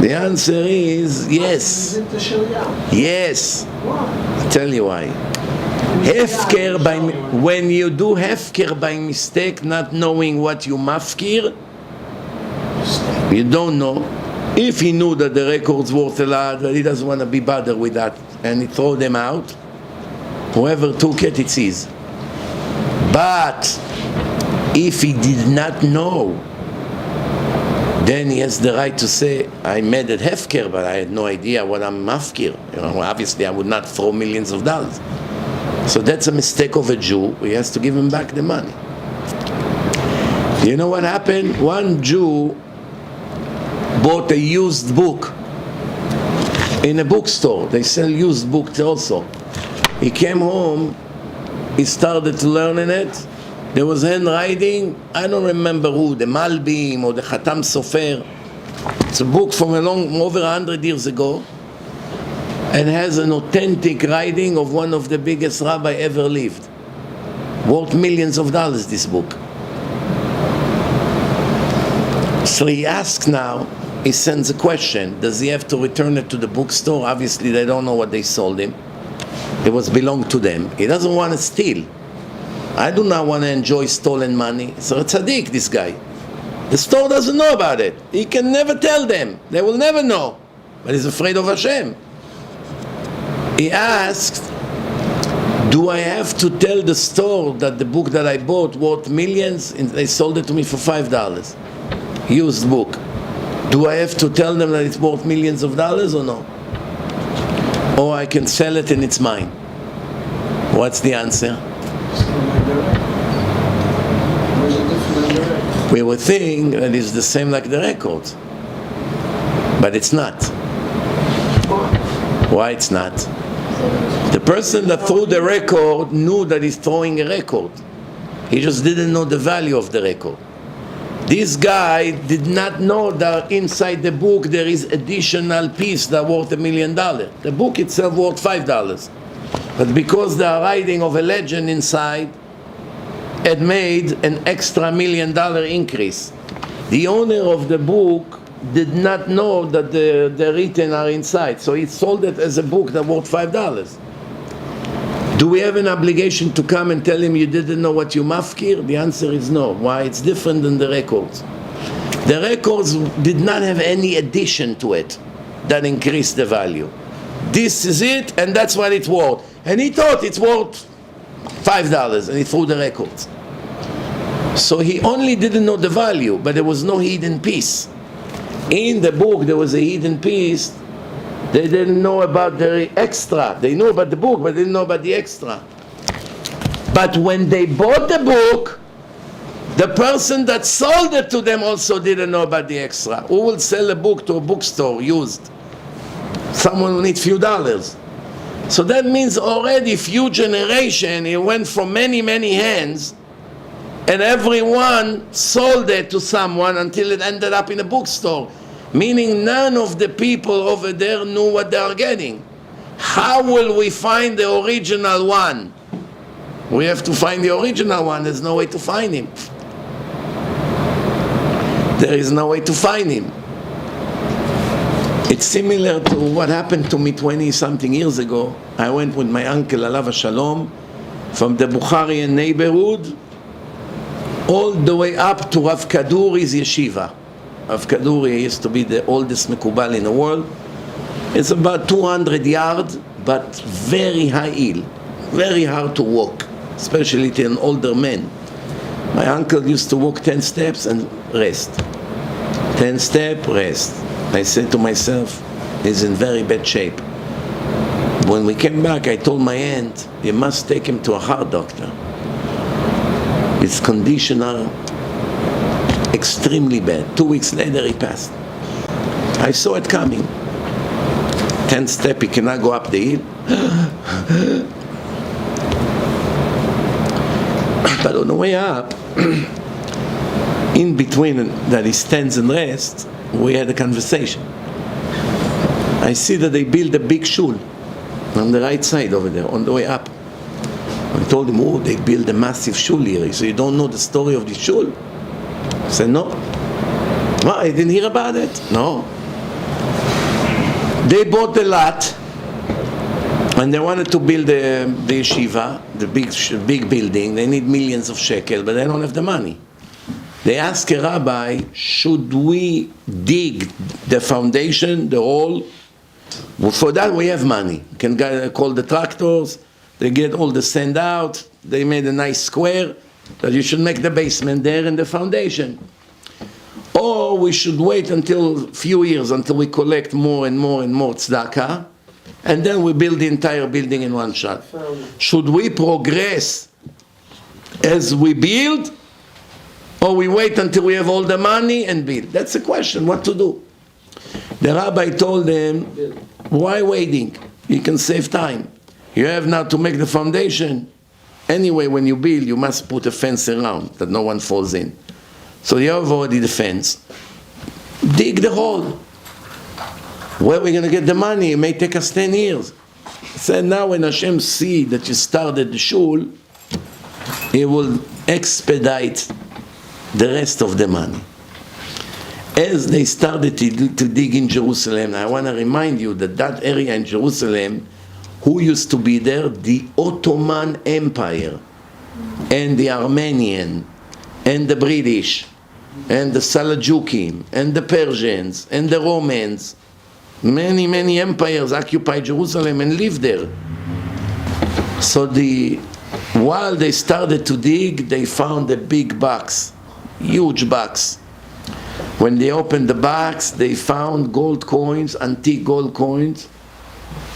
The answer is yes. Yes. I'll tell you why. Hefker when you do hefker by mistake, not knowing what you mafkir, you don't know. If he knew that the record's worth a lot, that he doesn't want to be bothered with that, and he throw them out, whoever took it, it's his. But if he did not know, then he has the right to say, I made it hefker, but I had no idea what I'm mafkir. You know, obviously I would not throw millions of dollars. So that's a mistake of a Jew. He has to give him back the money. You know what happened? One Jew bought a used book in a bookstore. They sell used books also. He came home, he started to learn in it. There was handwriting, I don't remember who, the Malbim or the Khatam Sofer. It's a book from over 100 years ago, and has an authentic writing of one of the biggest rabbi ever lived. Worth millions of dollars, this book. So he asks now, he sends a question, does he have to return it to the bookstore? Obviously they don't know what they sold him. It was belonged to them. He doesn't want to steal. I do not want to enjoy stolen money. So a tzaddik, this guy. The store doesn't know about it. He can never tell them. They will never know. But he's afraid of Hashem. He asked, do I have to tell the store that the book that I bought worth millions and they sold it to me for $5? used book. Do I have to tell them that it's worth millions of dollars or no? Or I can sell it and it's mine? What's the answer? We would think that it's the same like the records. But it's not. Why it's not? The person that threw the record knew that he's throwing a record. He just didn't know the value of the record. This guy did not know that inside the book there is additional piece that worth $1 million. The book itself worth $5. But because they are writing of a legend inside, it made an extra $1 million increase. The owner of the book did not know that the written are inside, so he sold it as a book that worth $5. Do we have an obligation to come and tell him you didn't know what you mafkir? The answer is no. Why? It's different than the records. The records did not have any addition to it that increased the value. This is it, and that's what it's worth. And he thought it's worth $5, and he threw the records. So he only didn't know the value, but there was no hidden piece. In the book, there was a hidden piece. They didn't know about the extra. They knew about the book, but they didn't know about the extra. But when they bought the book, the person that sold it to them also didn't know about the extra. Who will sell a book to a bookstore used? Someone who needs few dollars. So that means already few generation, it went from many, many hands, and everyone sold it to someone until it ended up in a bookstore. Meaning none of the people over there knew what they are getting. How will we find the original one? We have to find the original one. There's no way to find him. There is no way to find him. It's similar to what happened to me 20-something years ago. I went with my uncle, Alav Shalom, from the Bukharian neighborhood all the way up to Rav Kaduri's yeshiva. Rav Kaduri used to be the oldest Mekubal in the world. It's about 200 yards, but very high hill, very hard to walk, especially to an older man. My uncle used to walk 10 steps and rest. 10 steps, rest. I said to myself, he's in very bad shape. When we came back, I told my aunt, you must take him to a heart doctor. His condition are extremely bad. 2 weeks later, he passed. I saw it coming. 10 steps, he cannot go up the hill. But on the way up, in between that he stands and rests, we had a conversation. I see that they build a big shul on the right side over there, on the way up. I told him, oh, they build a massive shul here. He said, you don't know the story of the shul? I said, no. Well, I didn't hear about it. No. They bought the lot, and they wanted to build the yeshiva, the big building. They need millions of shekels, but they don't have the money. They asked a rabbi, should we dig the foundation, the hole? Well, for that we have money. You can call the tractors, they get all the sand out, they made a nice square, that you should make the basement there and the foundation. Or we should wait until a few years, until we collect more and more and more tzedakah, and then we build the entire building in one shot. Should we progress as we build, or we wait until we have all the money and build? That's the question, what to do. The rabbi told them, why waiting? You can save time. You have now to make the foundation. Anyway, when you build, you must put a fence around that no one falls in. So you have already the fence. Dig the hole. Where are we going to get the money? It may take us 10 years. He said, now when Hashem see that you started the shul, He will expedite the rest of the money. As they started to dig in Jerusalem, I want to remind you that that area in Jerusalem, who used to be there? The Ottoman Empire, and the Armenian, and the British, and the Seljukim, and the Persians, and the Romans. Many, many empires occupied Jerusalem and lived there. So while they started to dig, they found a big box, huge box. When they opened the box, they found gold coins, antique gold coins,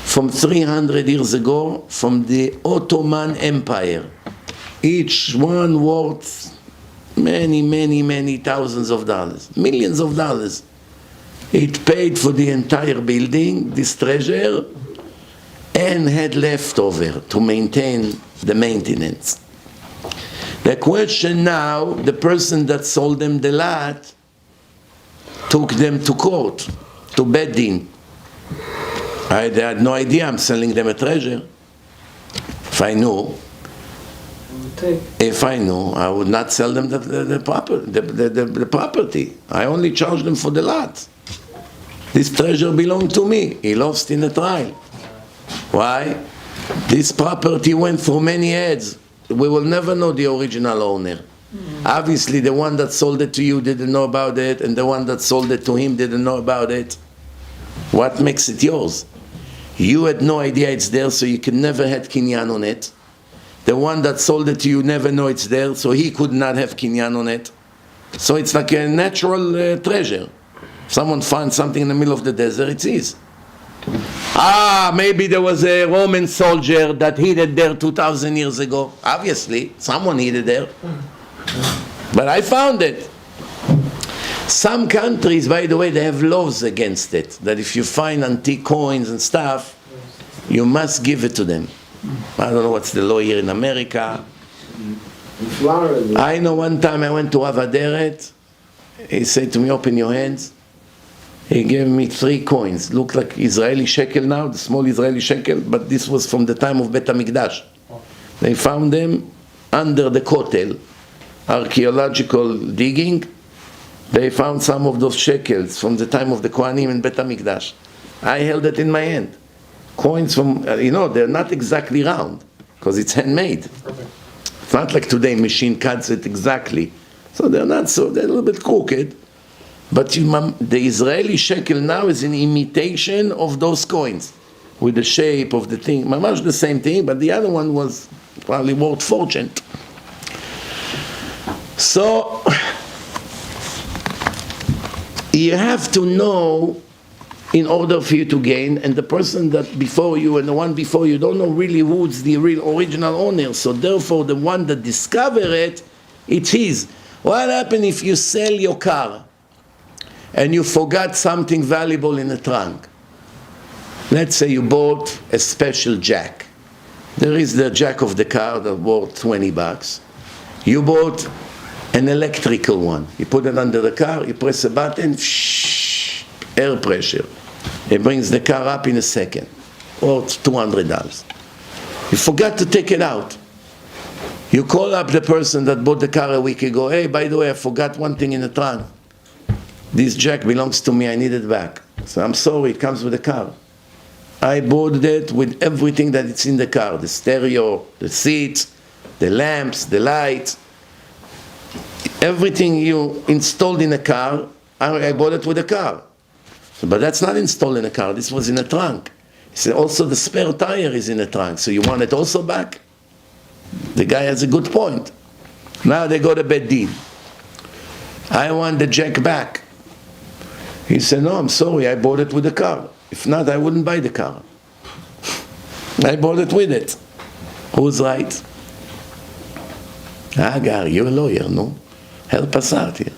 from 300 years ago, from the Ottoman Empire. Each one worth many, many, many thousands of dollars, millions of dollars. It paid for the entire building, this treasure, and had leftover to maintain the maintenance. The question now, the person that sold them the lot took them to court, to Beit Din. They had no idea I'm selling them a treasure. If I knew, I would not sell them the property. I only charged them for the lot. This treasure belonged to me. He lost in the trial. Why? This property went through many heads. We will never know the original owner. Obviously, the one that sold it to you didn't know about it, and the one that sold it to him didn't know about it. What makes it yours? You had no idea it's there, so you can never had kinyan on it. The one that sold it to you never know it's there, so he could not have kinyan on it. So it's like a natural treasure. If someone finds something in the middle of the desert, it's his. Maybe there was a Roman soldier that hid it there 2,000 years ago. Obviously, someone hid it there. But I found it. Some countries, by the way, they have laws against it. That if you find antique coins and stuff, you must give it to them. I don't know what's the law here in America. In Florida. I know one time I went to Avaderet. He said to me, open your hands. He gave me 3 coins. Looked like Israeli shekel now, the small Israeli shekel, but this was from the time of Bet HaMikdash. They found them under the Kotel, archaeological digging. They found some of those shekels from the time of the Kohanim in Bet HaMikdash. I held it in my hand. Coins from, they're not exactly round, because it's handmade. It's not like today, machine cuts it exactly. So they're a little bit crooked. But the Israeli shekel now is an imitation of those coins, with the shape of the thing. Mamash the same thing, but the other one was probably worth fortune. So, you have to know in order for you to gain, and the person that before you and the one before you don't know really who's the real original owner, so therefore the one that discovered it, it's his. What happens if you sell your car and you forgot something valuable in the trunk? Let's say you bought a special jack. There is the jack of the car that worth $20. You bought an electrical one. You put it under the car, you press a button, air pressure. It brings the car up in a second, worth $200. You forgot to take it out. You call up the person that bought the car a week ago. Hey, by the way, I forgot one thing in the trunk. This jack belongs to me, I need it back. So I'm sorry, it comes with the car. I bought it with everything that it's in the car. The stereo, the seats, the lamps, the lights. Everything you installed in the car, I bought it with the car. But that's not installed in the car, this was in the trunk. He said, also the spare tire is in the trunk, so you want it also back? The guy has a good point. Now they go to Beit Din. I want the jack back. He said, no, I'm sorry, I bought it with the car. If not, I wouldn't buy the car. I bought it with it. Who's right? Agar, you're a lawyer, no? Help us out here.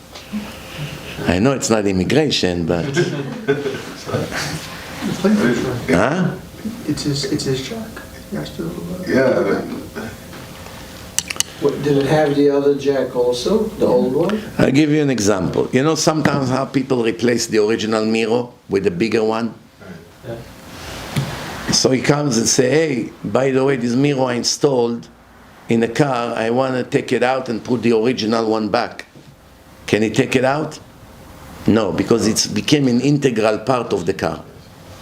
I know it's not immigration, but... Huh? It's his jack. He has to, Yeah. What, did it have the other jack also, the old one? I'll give you an example. You know sometimes how people replace the original mirror with a bigger one? Yeah. So he comes and say, hey, by the way, this mirror I installed in the car, I want to take it out and put the original one back. Can he take it out? No, because it's became an integral part of the car.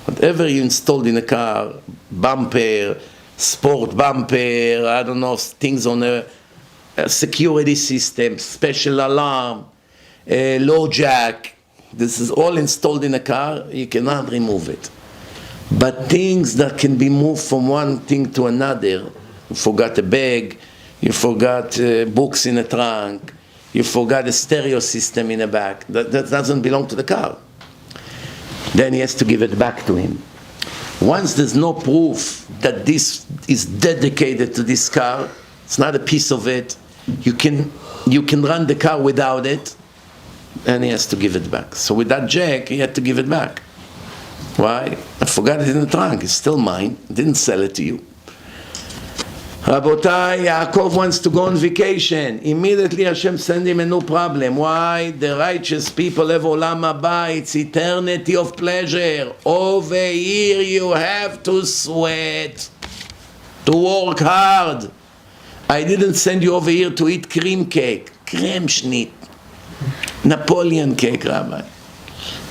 Whatever you installed in the car, bumper, sport bumper, I don't know, things on a security system, special alarm, low jack, this is all installed in a car, you cannot remove it. But things that can be moved from one thing to another, you forgot a bag, you forgot books in a trunk, you forgot a stereo system in the back. That doesn't belong to the car. Then he has to give it back to him. Once there's no proof that this is dedicated to this car, it's not a piece of it, you can run the car without it, and he has to give it back. So with that jack, he had to give it back. Why? I forgot it in the trunk. It's still mine. I didn't sell it to you. Rabotai, Yaakov wants to go on vacation. Immediately Hashem sent him a new problem. Why? The righteous people have olam haba. It's eternity of pleasure. Over here you have to sweat, to work hard. I didn't send you over here to eat cream cake, creme schnit, Napoleon cake, Rabbi.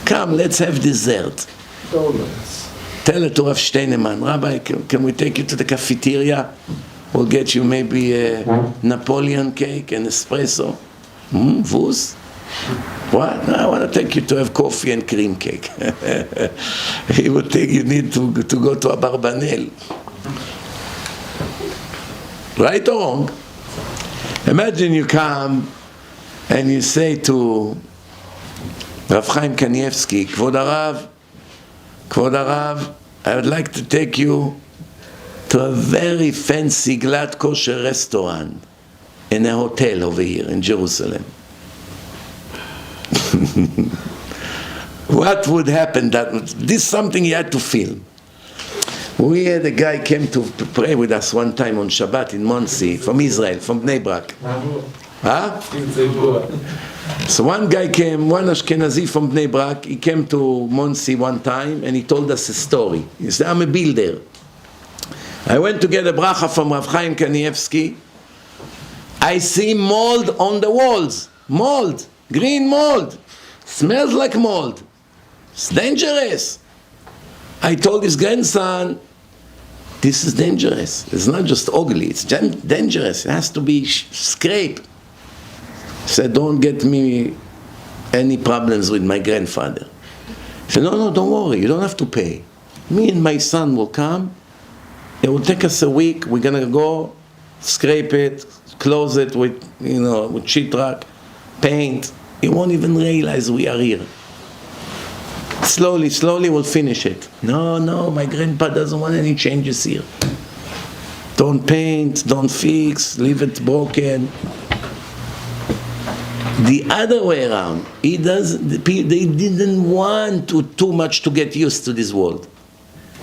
Come, let's have dessert. Donuts. Tell it to Rav Steinemann, Rabbi, can we take you to the cafeteria? We'll get you maybe a Napoleon cake and espresso. Vuz? What? No, I want to take you to have coffee and cream cake. He would think you need to go to Abarbanel. Right or wrong? Imagine you come and you say to Rav Chaim Kanievsky, Kvod Harav, I would like to take you to a very fancy glad kosher restaurant in a hotel over here in Jerusalem. What would happen? This is something you had to film. We had a guy came to pray with us one time on Shabbat in Monsey, from Israel, from Bnei Brak. Huh? So one guy came, one Ashkenazi from Bnei Brak, he came to Monsey one time and he told us a story. He said, I'm a builder. I went to get a bracha from Rav Chaim Kanievsky. I see mold on the walls. Mold. Green mold. Smells like mold. It's dangerous. I told his grandson, this is dangerous. It's not just ugly. It's dangerous. It has to be scraped. He said, don't get me any problems with my grandfather. He said, no, don't worry. You don't have to pay. Me and my son will come. It will take us a week. We're gonna go scrape it, close it with sheetrock, paint. You won't even realize we are here. Slowly we'll finish it. No, my grandpa doesn't want any changes here. Don't paint, don't fix, leave it broken. The other way around, they didn't want too much to get used to this world.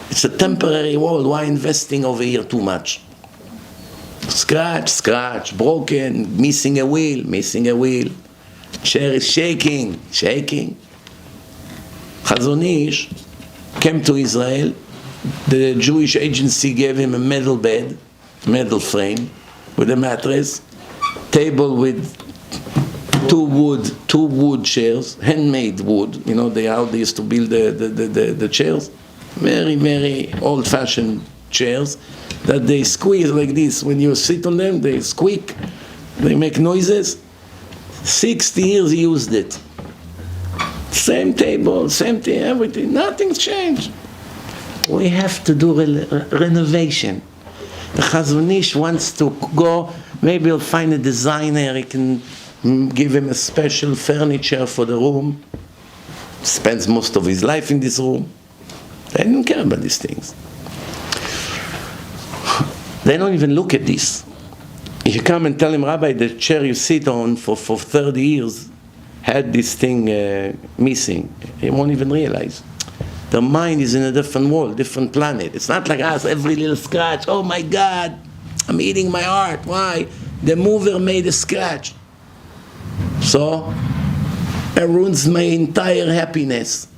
It's a temporary world. Why investing over here too much? Scratch, broken, missing a wheel. Chair is shaking. Chazon Ish came to Israel. The Jewish agency gave him a metal bed, metal frame, with a mattress, table with two wood chairs, handmade wood. How they used to build the chairs. Very, very old-fashioned chairs that they squeeze like this. When you sit on them, they squeak, they make noises. 60 years he used it. Same table, same thing, everything. Nothing's changed. We have to do renovation. The Chazon Ish wants to go, maybe he'll find a designer, he can give him a special furniture for the room. Spends most of his life in this room. They don't care about these things. They don't even look at this. If you come and tell him, Rabbi, the chair you sit on for 30 years had this thing missing, he won't even realize. The mind is in a different world, different planet. It's not like us, every little scratch, oh my God, I'm eating my heart. Why? The mover made a scratch. So, it ruins my entire happiness.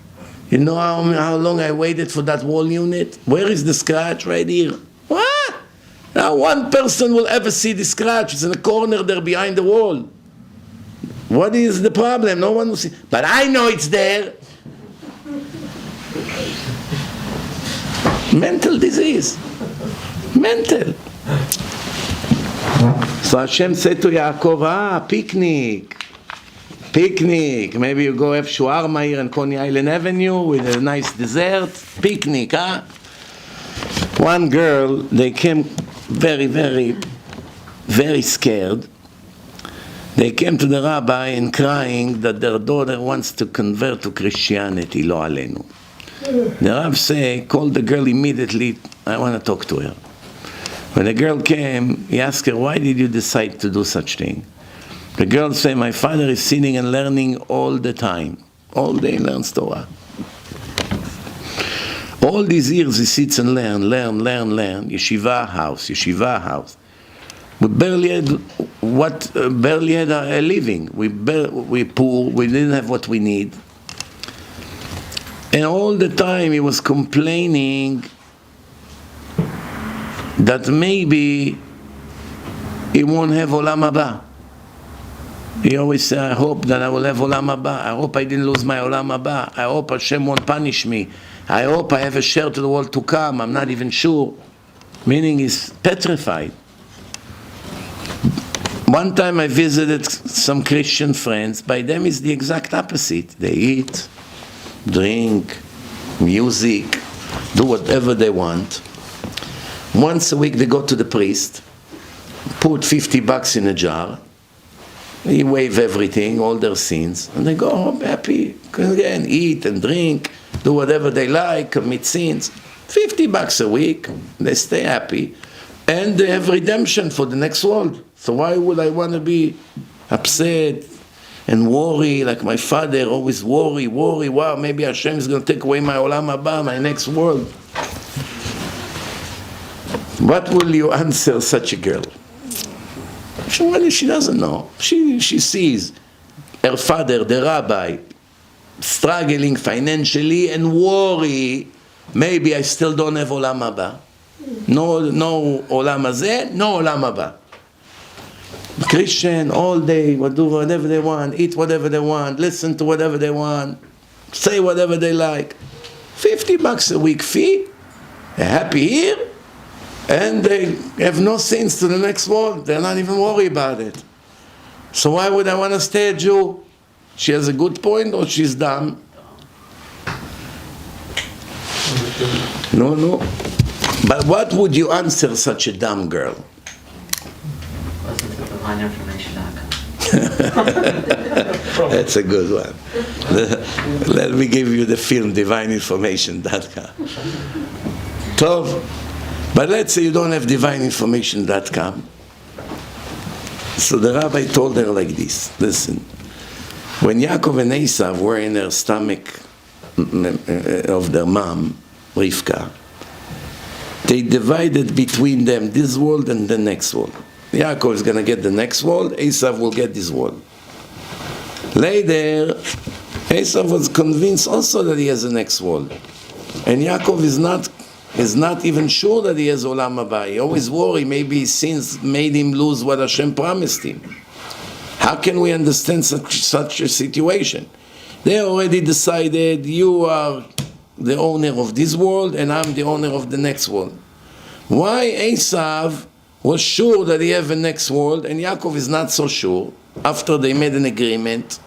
You know how long I waited for that wall unit? Where is the scratch? Right here. What? Now one person will ever see the scratch. It's in the corner there behind the wall. What is the problem? No one will see. But I know it's there. Mental disease. Mental. So Hashem said to Yaakov, picnic. Maybe you go have shawarma here on Coney Island Avenue with a nice dessert. Picnic, huh? One girl, they came very, very, very scared. They came to the rabbi and crying that their daughter wants to convert to Christianity, lo alenu. The rabbi say, call the girl immediately, I want to talk to her. When the girl came, he asked her, why did you decide to do such thing? The girl say, my father is sitting and learning all the time. All day he learns Torah. All these years he sits and learn. Yeshiva house. We barely had a living. We poor, we didn't have what we need. And all the time he was complaining that maybe he won't have Olam Haba. He always said, I hope that I will have Olam Haba. I hope I didn't lose my Olam Haba. I hope Hashem won't punish me. I hope I have a share to the world to come. I'm not even sure. Meaning he's petrified. One time I visited some Christian friends. By them it's the exact opposite. They eat, drink, music, do whatever they want. Once a week they go to the priest, put $50 in a jar, he waive everything, all their sins, and they go home happy. Again, eat and drink, do whatever they like, commit sins. $50 a week, they stay happy, and they have redemption for the next world. So why would I want to be upset and worry, like my father always worry, wow, maybe Hashem is going to take away my Olam Haba, my next world. What will you answer such a girl? She doesn't know. She sees her father, the rabbi, struggling financially and worry, maybe I still don't have Olam Haba. No Olam Hazeh, no Olam Haba. Christian, all day, do whatever they want, eat whatever they want, listen to whatever they want, say whatever they like. $50 a week fee, they're happy here, and they have no sins to the next world. They're not even worried about it. So why would I want to stay a Jew? She has a good point, or she's dumb? No. But what would you answer such a dumb girl? Listen to divine-information.com. That's a good one. Let me give you the film, divine-information.com. Tov. But let's say you don't have divine-information.com. So the rabbi told her like this, listen, when Yaakov and Esav were in their stomach of their mom, Rivka, they divided between them this world and the next world. Yaakov is going to get the next world, Esav will get this world. Later, Esav was convinced also that he has a next world. And Yaakov is not even sure that he has Olam Haba. He always worry, maybe his sins made him lose what Hashem promised him. How can we understand such a situation? They already decided, you are the owner of this world and I'm the owner of the next world. Why Esav was sure that he have a next world and Yaakov is not so sure after they made an agreement?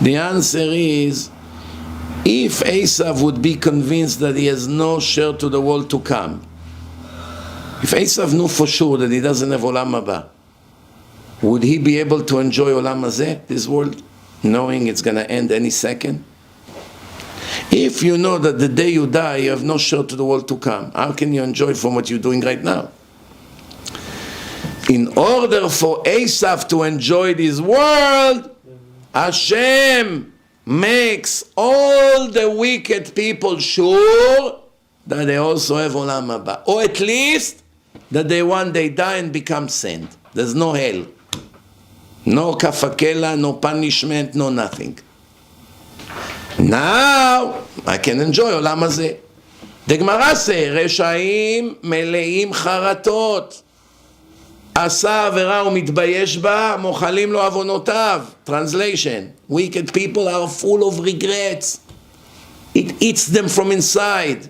The answer is, if Esav would be convinced that he has no share to the world to come, if Esav knew for sure that he doesn't have Olam Haba, would he be able to enjoy Olam Hazeh, this world, knowing it's going to end any second? If you know that the day you die, you have no share to the world to come, how can you enjoy from what you're doing right now? In order for Esav to enjoy this world, Hashem makes all the wicked people sure that they also have Olam Haba, or at least that they one day die and become saint. There's no hell, no kafakela, no punishment, no nothing. Now I can enjoy Olam Hazeh. The Gemara says, Reshaim meleim charatot. עשה עבירה ומתבייש בה, מוחלים לו עוונותיו. Translation, wicked people are full of regrets. It eats them from inside.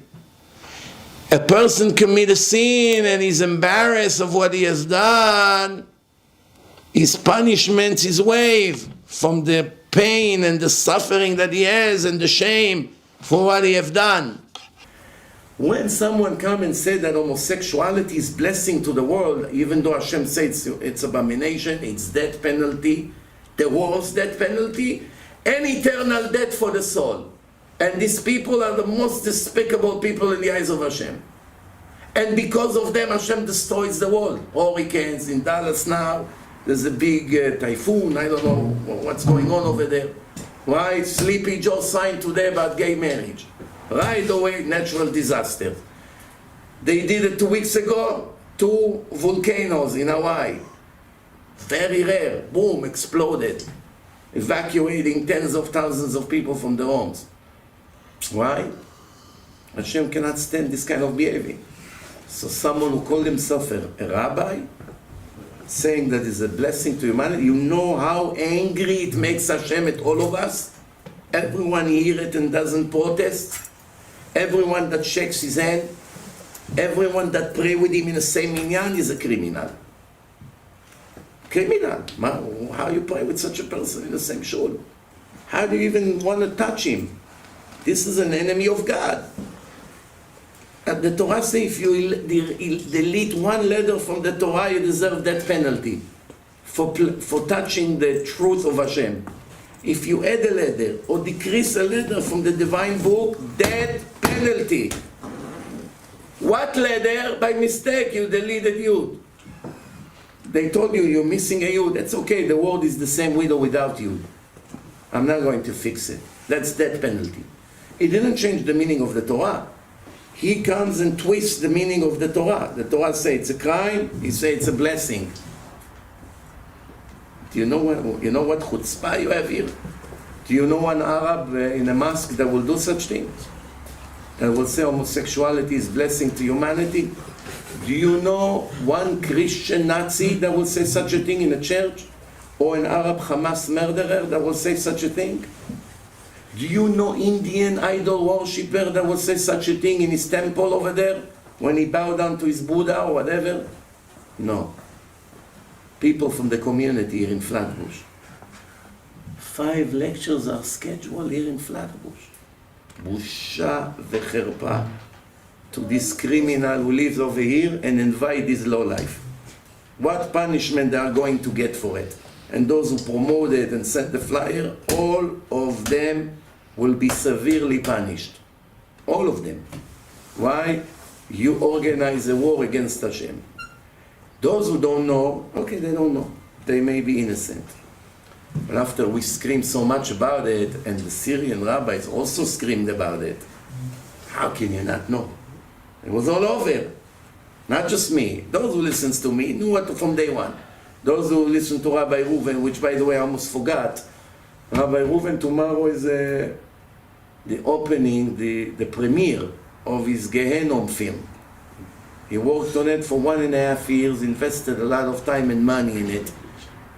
A person commits a sin and is embarrassed of what he has done. His punishment is waived from the pain and the suffering that he has and the shame for what he has done. When someone come and say that homosexuality is blessing to the world, even though Hashem says it's abomination, it's death penalty, the worst death penalty, and eternal death for the soul. And these people are the most despicable people in the eyes of Hashem. And because of them, Hashem destroys the world. Hurricanes in Dallas now, there's a big typhoon, I don't know what's going on over there. Right? Sleepy Joe signed today about gay marriage. Right away, natural disaster. They did it 2 weeks ago, 2 volcanoes in Hawaii. Very rare, boom, exploded. Evacuating tens of thousands of people from their homes. Why? Hashem cannot stand this kind of behavior. So someone who called himself a rabbi, saying that is a blessing to humanity, you know how angry it makes Hashem at all of us? Everyone hear it and doesn't protest. Everyone that shakes his hand, everyone that pray with him in the same minyan is a criminal. Criminal. How you pray with such a person in the same shul? How do you even want to touch him? This is an enemy of God. And the Torah says if you delete one letter from the Torah, you deserve that penalty for touching the truth of Hashem. If you add a letter or decrease a letter from the divine book, that penalty. What letter? By mistake you deleted Yud. They told you you're missing a Yud. That's okay, the word is the same with or without Yud. I'm not going to fix it. That's that penalty. It didn't change the meaning of the Torah. He comes and twists the meaning of the Torah. The Torah says it's a crime, he says it's a blessing. Do you know what chutzpah you have here? Do you know one Arab in a mosque that will do such things? That will say homosexuality is blessing to humanity? Do you know one Christian Nazi that will say such a thing in a church? Or an Arab Hamas murderer that will say such a thing? Do you know Indian idol worshipper that will say such a thing in his temple over there? When he bowed down to his Buddha or whatever? No. People from the community here in Flatbush. 5 lectures are scheduled here in Flatbush. Busha v'cherpa to this criminal who lives over here and invite his low life. What punishment they are going to get for it? And those who promoted and sent the flyer, all of them will be severely punished. All of them. Why? You organize a war against Hashem. Those who don't know, okay, they don't know. They may be innocent. But after we screamed so much about it, and the Syrian rabbis also screamed about it, how can you not know? It was all over. Not just me. Those who listens to me knew what from day one. Those who listen to Rabbi Reuven, which by the way I almost forgot, Rabbi Reuven tomorrow is the opening, the premiere of his Gehenom film. He worked on it for 1.5 years, invested a lot of time and money in it.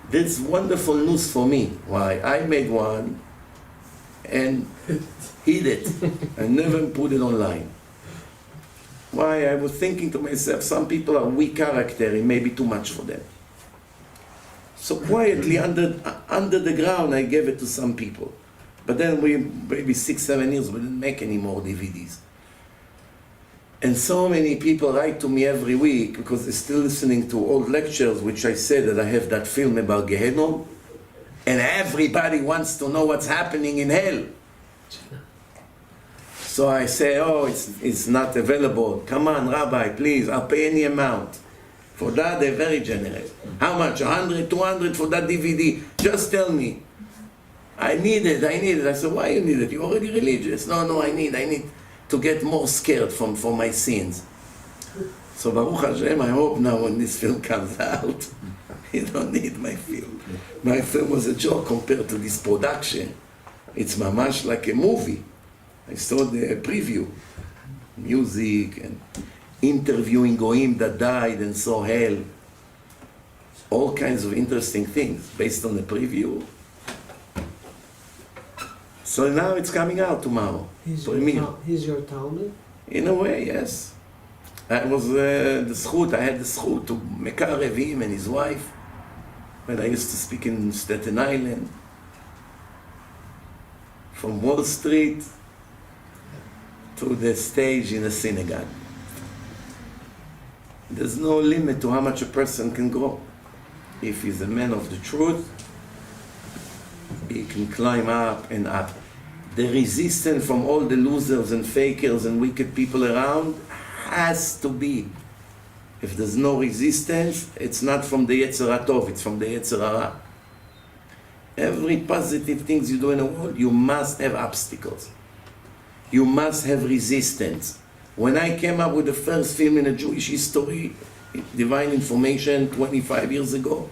That's wonderful news for me. Why? I made one and hid it and never put it online. Why? I was thinking to myself, some people are weak character, it may be too much for them. So quietly under the ground I gave it to some people. But then maybe 6-7 years we didn't make any more DVDs. And so many people write to me every week because they're still listening to old lectures which I said that I have that film about Gehenom, and everybody wants to know what's happening in hell. So I say, oh, it's not available. Come on, Rabbi, please, I'll pay any amount. For that, they're very generous. How much? 100, 200 for that DVD? Just tell me. I need it. I said, why you need it? You're already religious. No, I need to get more scared for my sins. So Baruch Hashem, I hope now when this film comes out, you don't need my film. My film was a joke compared to this production. It's mamash like a movie. I saw the preview, music and interviewing goyim that died and saw hell. All kinds of interesting things based on the preview. So now it's coming out tomorrow. He's your Talmud? In a way, yes. I was I had the zchut to mekarev him and his wife when I used to speak in Staten Island. From Wall Street to the stage in a synagogue. There's no limit to how much a person can grow. If he's a man of the truth, he can climb up and up. The resistance from all the losers and fakers and wicked people around has to be. If there's no resistance, it's not from the Yetzer HaTov, it's from the Yetzer Hara. Every positive things you do in the world, you must have obstacles. You must have resistance. When I came up with the first film in a Jewish history, Divine Information, 25 years ago,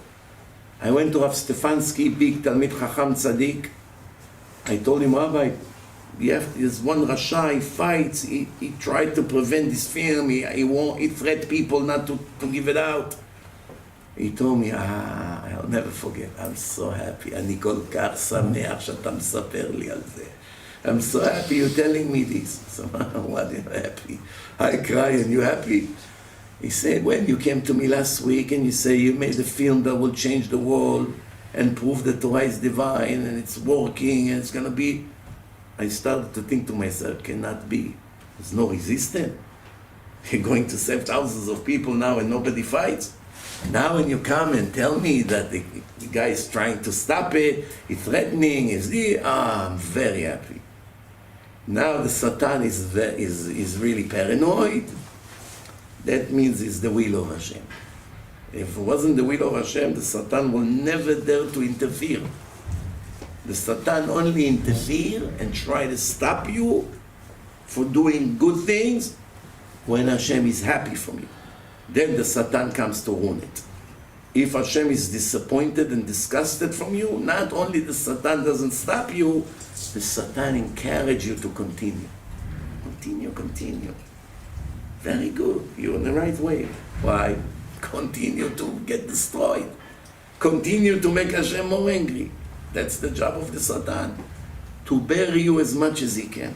I went to Rav Stefansky, big Talmid Chacham Tzaddik. I told him, Rabbi, there's one Rasha, he fights, he tried to prevent this film, he threatened people not to give it out. He told me, I'll never forget, I'm so happy, אני כל כך שמח שאתה מספר לי על זה. I'm so happy you're telling me this. So, what are you happy? I cry and you happy? He said, when you came to me last week and you say you made a film that will change the world and prove that Torah is divine and it's working and it's going to be, I started to think to myself, cannot be. There's no resistance. You're going to save thousands of people now and nobody fights. Now when you come and tell me that the guy is trying to stop it, he's threatening, I'm very happy. Now the Satan is really paranoid. That means it's the will of Hashem. If it wasn't the will of Hashem, the Satan will never dare to interfere. The Satan only interfere and try to stop you for doing good things when Hashem is happy from you. Then the Satan comes to ruin it. If Hashem is disappointed and disgusted from you, not only the Satan doesn't stop you, the Satan encourages you to continue. Continue. Very good. You're in the right way. Why? Continue to get destroyed. Continue to make Hashem more angry. That's the job of the Satan. To bury you as much as he can.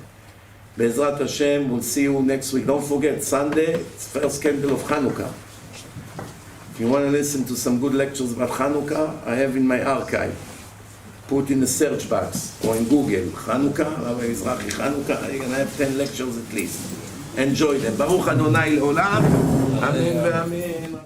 Be'ezrat Hashem, we'll see you next week. Don't forget, Sunday, it's first candle of Hanukkah. If you want to listen to some good lectures about Hanukkah, I have in my archive. Put in the search box or in Google, Hanukkah, Rabbi Mizrachi Hanukkah, you're going to have 10 lectures at least. Enjoy them. Baruch Adonai Le'olam. Amen ve'amen.